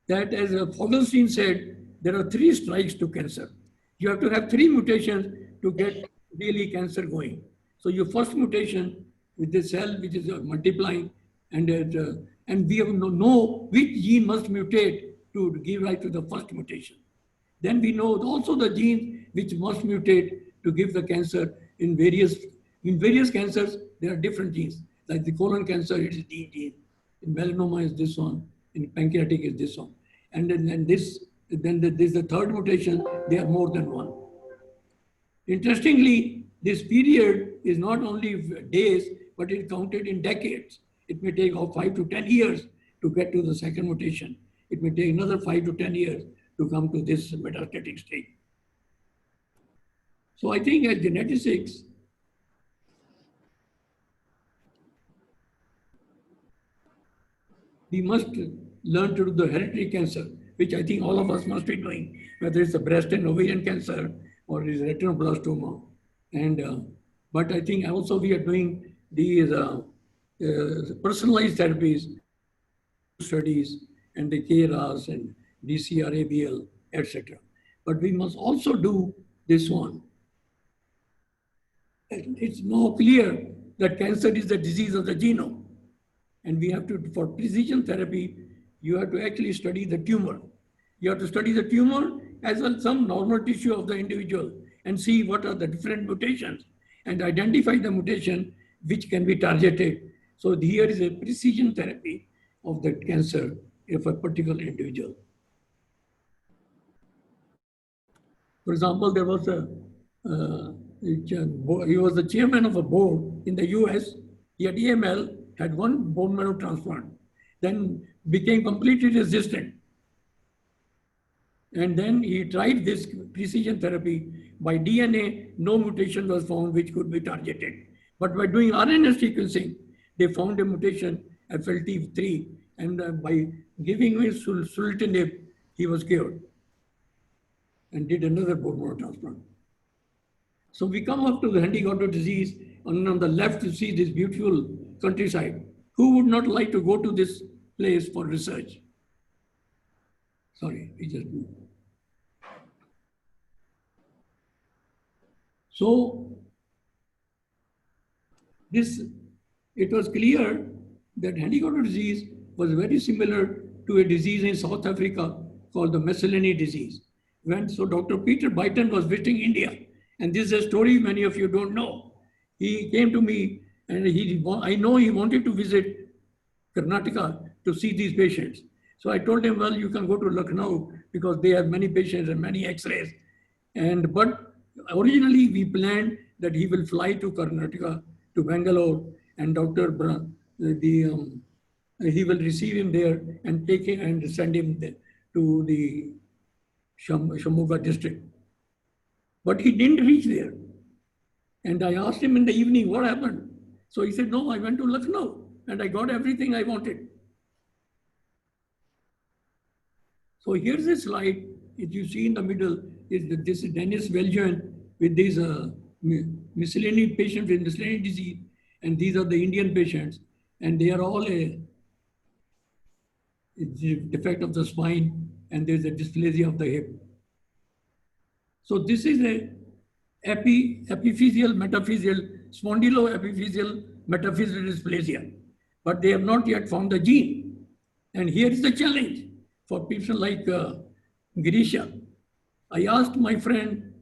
that as Fogelstein said, there are 3 strikes to cancer. You have to have 3 mutations to get really cancer going. So your first mutation with the cell which is multiplying, and we have to know which gene must mutate to give rise to the first mutation. Then we know also the genes which must mutate to give the cancer in various cancers, there are different genes. Like the colon cancer, it is D gene. In melanoma is this one. In pancreatic is this one. And then there's the third mutation, they are more than one. Interestingly, this period is not only days, but it counted in decades. It may take 5 to 10 years to get to the second mutation. It may take another 5 to 10 years to come to this metastatic stage. So I think as geneticists, we must learn to do the hereditary cancer, which I think all of us must be doing, whether it's a breast and ovarian cancer or it's retinoblastoma. But I think also we are doing these personalized therapies, studies, and the KRAS and DCR-ABL, etc. But we must also do this one. It's now clear that cancer is the disease of the genome. And we have to, for precision therapy, you have to actually study the tumor. You have to study the tumor as well as some normal tissue of the individual and see what are the different mutations and identify the mutation which can be targeted. So here is a precision therapy of the cancer of a particular individual. For example, there was he was the chairman of a board in the US. He had AML, had one bone marrow transplant, then became completely resistant. And then he tried this precision therapy. By DNA, no mutation was found which could be targeted. But by doing RNA sequencing, they found a mutation, FLT3, and by giving him sunitinib, he was cured and did another bone marrow transplant. So we come up to the Handy-Goddard disease, and on the left you see this beautiful countryside. Who would not like to go to this place for research? Sorry, we just moved. So it was clear that Handy-Goddard disease was very similar to a disease in South Africa called the Messalini disease. So Dr. Peter Byton was visiting India. And this is a story many of you don't know. He came to me and I know he wanted to visit Karnataka to see these patients. So I told him, well, you can go to Lucknow because they have many patients and many x-rays. But originally we planned that he will fly to Karnataka, to Bangalore, and he will receive him there and take him and send him to the Shimoga district. But he didn't reach there. And I asked him in the evening, what happened? So he said, no, I went to Lucknow and I got everything I wanted. So here's a slide. If you see in the middle, this is Dennis Veljoen with these miscellaneous patients with miscellaneous disease. And these are the Indian patients. And they are all a defect of the spine and there's a dysplasia of the hip. So this is a epiphyseal metaphyseal spondyloepiphyseal metaphyseal dysplasia, but they have not yet found the gene. And here is the challenge for people like Girisha. I asked my friend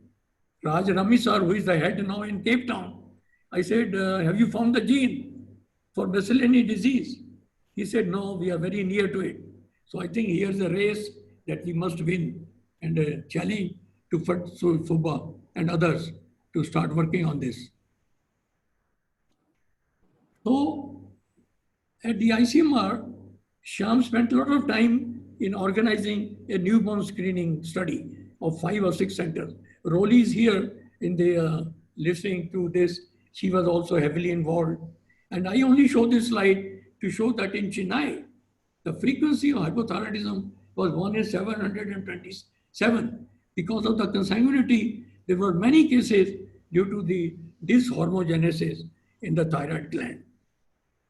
Raj Ramisar, who is the head now in Cape Town, I said, have you found the gene for miscellaneous disease? He said, no, we are very near to it. So I think here's a race that we must win and a challenge to Fuba and others to start working on this. So at the ICMR, Shyam spent a lot of time in organizing a newborn screening study of 5 or 6 centers. Rolly is here in the listening to this. She was also heavily involved. And I only show this slide to show that in Chennai, the frequency of hypothyroidism was 1 in 727. Because of the consanguinity, there were many cases due to the dyshomogenesis in the thyroid gland.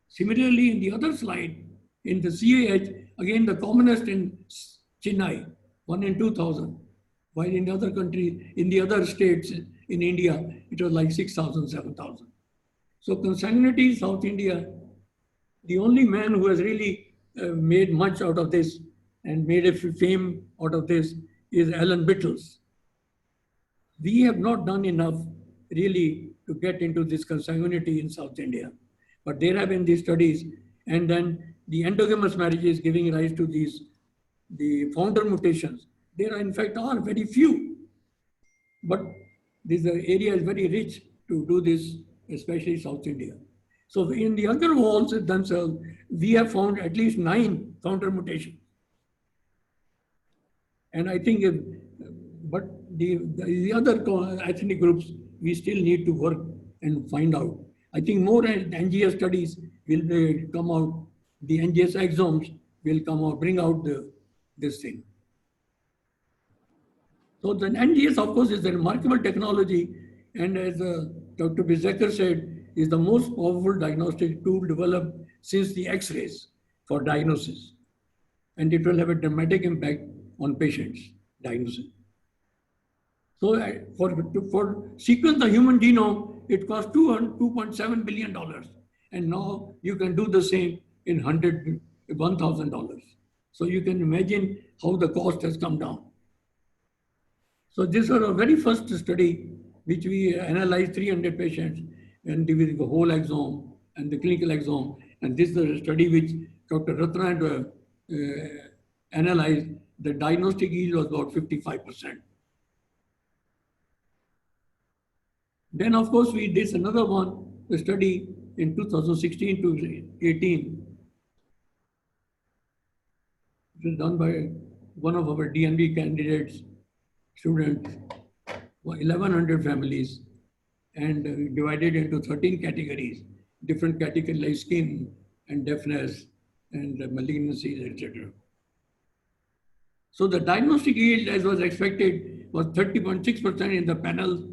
Similarly, in the other slide, in the CAH, again the commonest in Chennai, 1 in 2000, while in the other countries, in the other states in India, it was like 6,000, 7,000. So consanguinity, South India, the only man who has really made much out of this and made a fame out of this is Alan Bittles. We have not done enough really to get into this consanguinity in South India, but there have been these studies, and then the endogamous marriages giving rise to the founder mutations. There are in fact are very few, but this area is very rich to do this, especially South India. So in the other walls themselves, we have found at least 9 founder mutations. And I think, but the other ethnic groups, we still need to work and find out. I think more NGS studies will come out. The NGS exomes will come out, bring out this thing. So the NGS, of course, is a remarkable technology. And as Dr. Bizeker said, is the most powerful diagnostic tool developed since the X-rays for diagnosis. And it will have a dramatic impact on patients' diagnosis. So for sequence the human genome, it costs $2.7 billion. And now you can do the same in $1,000. So you can imagine how the cost has come down. So this was our very first study, which we analyzed 300 patients and with the whole exome and the clinical exome. And this is a study which Dr. Ratna analyzed. The diagnostic yield was about 55%. Then, of course, we did another one, the study in 2016 to 18. It was done by one of our DNB candidates, students, 1,100 families, and divided into 13 categories, different categories like skin and deafness and malignancies, etc. So the diagnostic yield, as was expected, was 30.6% in the panel,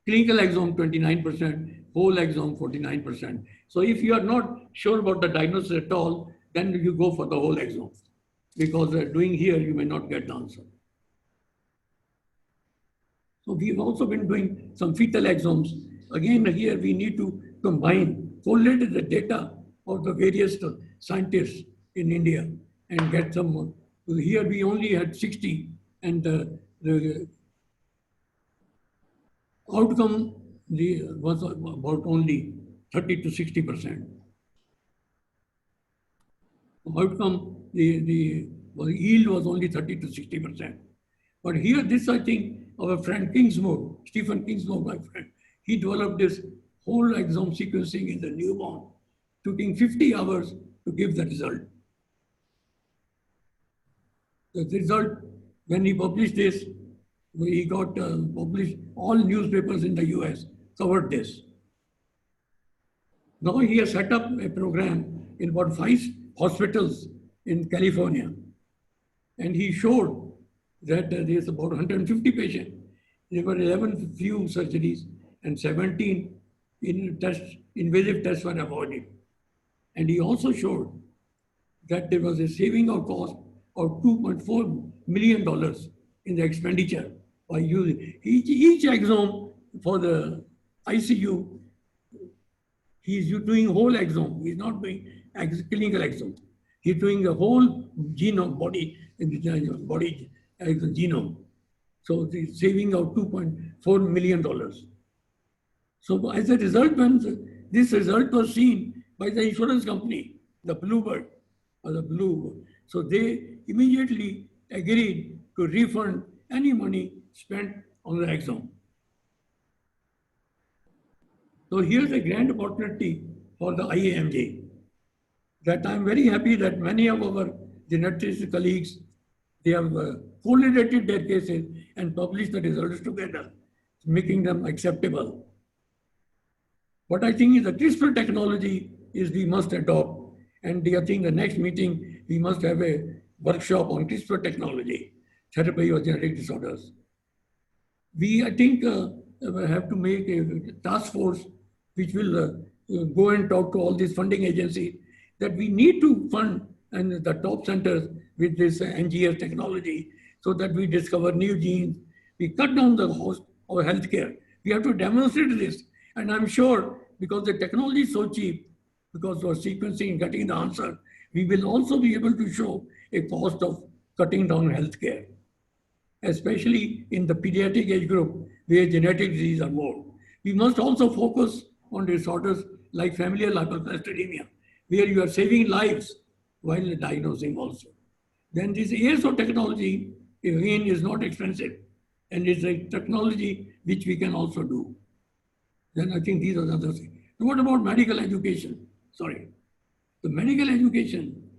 clinical exome 29%, whole exome 49%. So if you are not sure about the diagnosis at all, then you go for the whole exome, because doing here, you may not get the answer. So we've also been doing some fetal exomes. Again, here we need to collate the data of the various scientists in India and get some Here we only had 60, and the outcome was about only 30 to 60%. Outcome, the yield was only 30 to 60%. But here, this I think our friend Kingsmore, Stephen Kingsmore, my friend, he developed this whole exome sequencing in the newborn, taking 50 hours to give the result. The result, when he published this, he got published, all newspapers in the US covered this. Now he has set up a program in about 5 hospitals in California. And he showed that there's about 150 patients. There were 11 few surgeries and 17 invasive tests were avoided. And he also showed that there was a saving of cost of $2.4 million in the expenditure by using each exome for the ICU. He's doing whole exome. He's not doing clinical exome. He's doing the whole genome, body genome. So the saving of $2.4 million. So as a result, when this result was seen by the insurance company, the Bluebird or the Blue, so they immediately agreed to refund any money spent on the exome. So here's a grand opportunity for the IAMJ, that I'm very happy that many of our geneticists colleagues, they have collated their cases and published the results together, making them acceptable. What I think is the CRISPR technology is we must adopt. And I think the next meeting, we must have a workshop on CRISPR technology, therapy of genetic disorders. We, I think, have to make a task force which will go and talk to all these funding agencies that we need to fund and the top centers with this NGS technology so that we discover new genes. We cut down the cost of healthcare. We have to demonstrate this. And I'm sure because the technology is so cheap, because of sequencing and getting the answer, we will also be able to show a cost of cutting down healthcare, especially in the pediatric age group where genetic diseases are more. We must also focus on disorders like familial hypercholesterolemia, where you are saving lives while diagnosing also. Then this ASO technology, again, is not expensive, and it's a technology which we can also do. Then I think these are the other things. What about medical education? Sorry. The medical education,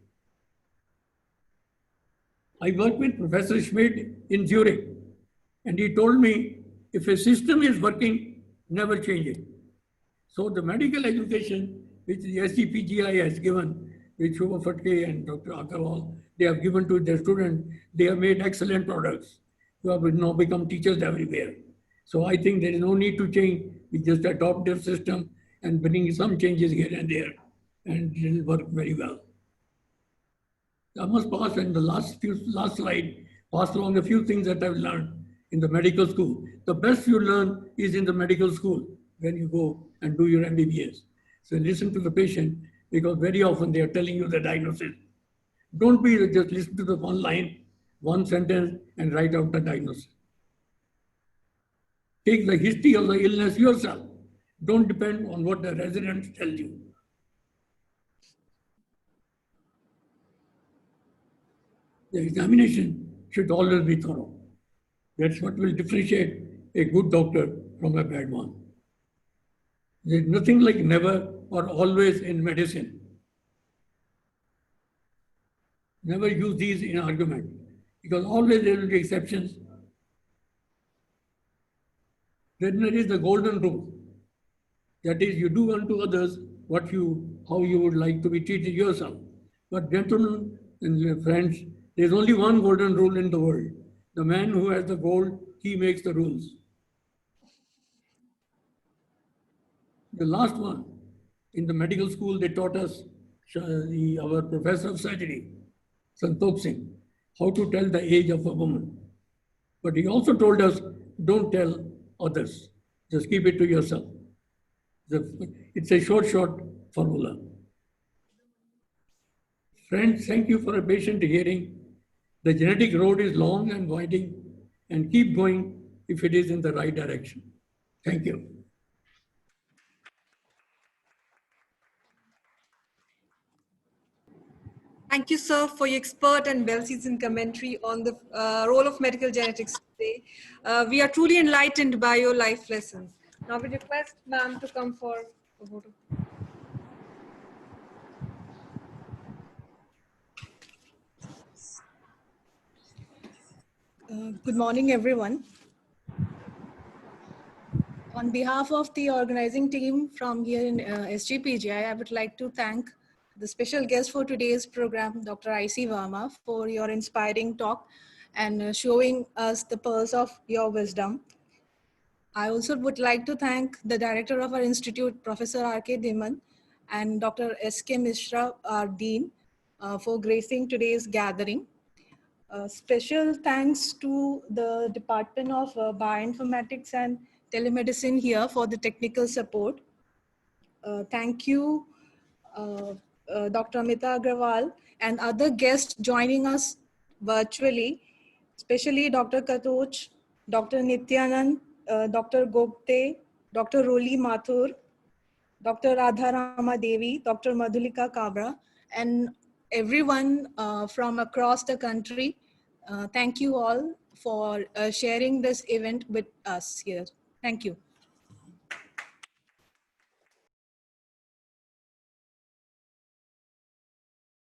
I worked with Professor Schmidt in Zurich, and he told me, if a system is working, never change it. So the medical education, which the SGPGI has given, which Shobha Fatke and Dr. Agarwal, they have given to their students, they have made excellent products who have now become teachers everywhere. So I think there is no need to change. We just adopt their system and bring some changes here and there, and it will work very well. I must pass in the last slide, pass along a few things that I've learned in the medical school. The best you learn is in the medical school when you go and do your MBBS. So listen to the patient, because very often they are telling you the diagnosis. Don't be just listen to the one line, one sentence, and write out the diagnosis. Take the history of the illness yourself. Don't depend on what the residents tell you. The examination should always be thorough. That's what will differentiate a good doctor from a bad one. There's nothing like never or always in medicine. Never use these in argument, because always there will be exceptions. Then there is the golden rule. That is, you do unto others how you would like to be treated yourself. But gentlemen and friends, there's only one golden rule in the world. The man who has the gold, he makes the rules. The last one, in the medical school, they taught us, our professor of surgery, Santokh Singh, how to tell the age of a woman. But he also told us, don't tell others, just keep it to yourself. It's a short formula. Friends, thank you for a patient hearing. The genetic road is long and winding, and keep going if it is in the right direction. Thank you. Thank you, sir, for your expert and well-seasoned commentary on the role of medical genetics today. We are truly enlightened by your life lessons. Now we request ma'am to come for a photo. Good morning, everyone. On behalf of the organizing team from here in SGPGI, I would like to thank the special guest for today's program, Dr. I.C. Verma, for your inspiring talk and showing us the pearls of your wisdom. I also would like to thank the director of our institute, Professor R.K. Dhiman, and Dr. S.K. Mishra, our dean, for gracing today's gathering. Special thanks to the Department of Bioinformatics and Telemedicine here for the technical support. Thank you, Dr. Amita Agrawal and other guests joining us virtually, especially Dr. Katoch, Dr. Nityanand, Dr. Gopte, Dr. Roli Mathur, Dr. Radharama Devi, Dr. Madhulika Kabra, and everyone from across the country. Thank you all for sharing this event with us here. Thank you.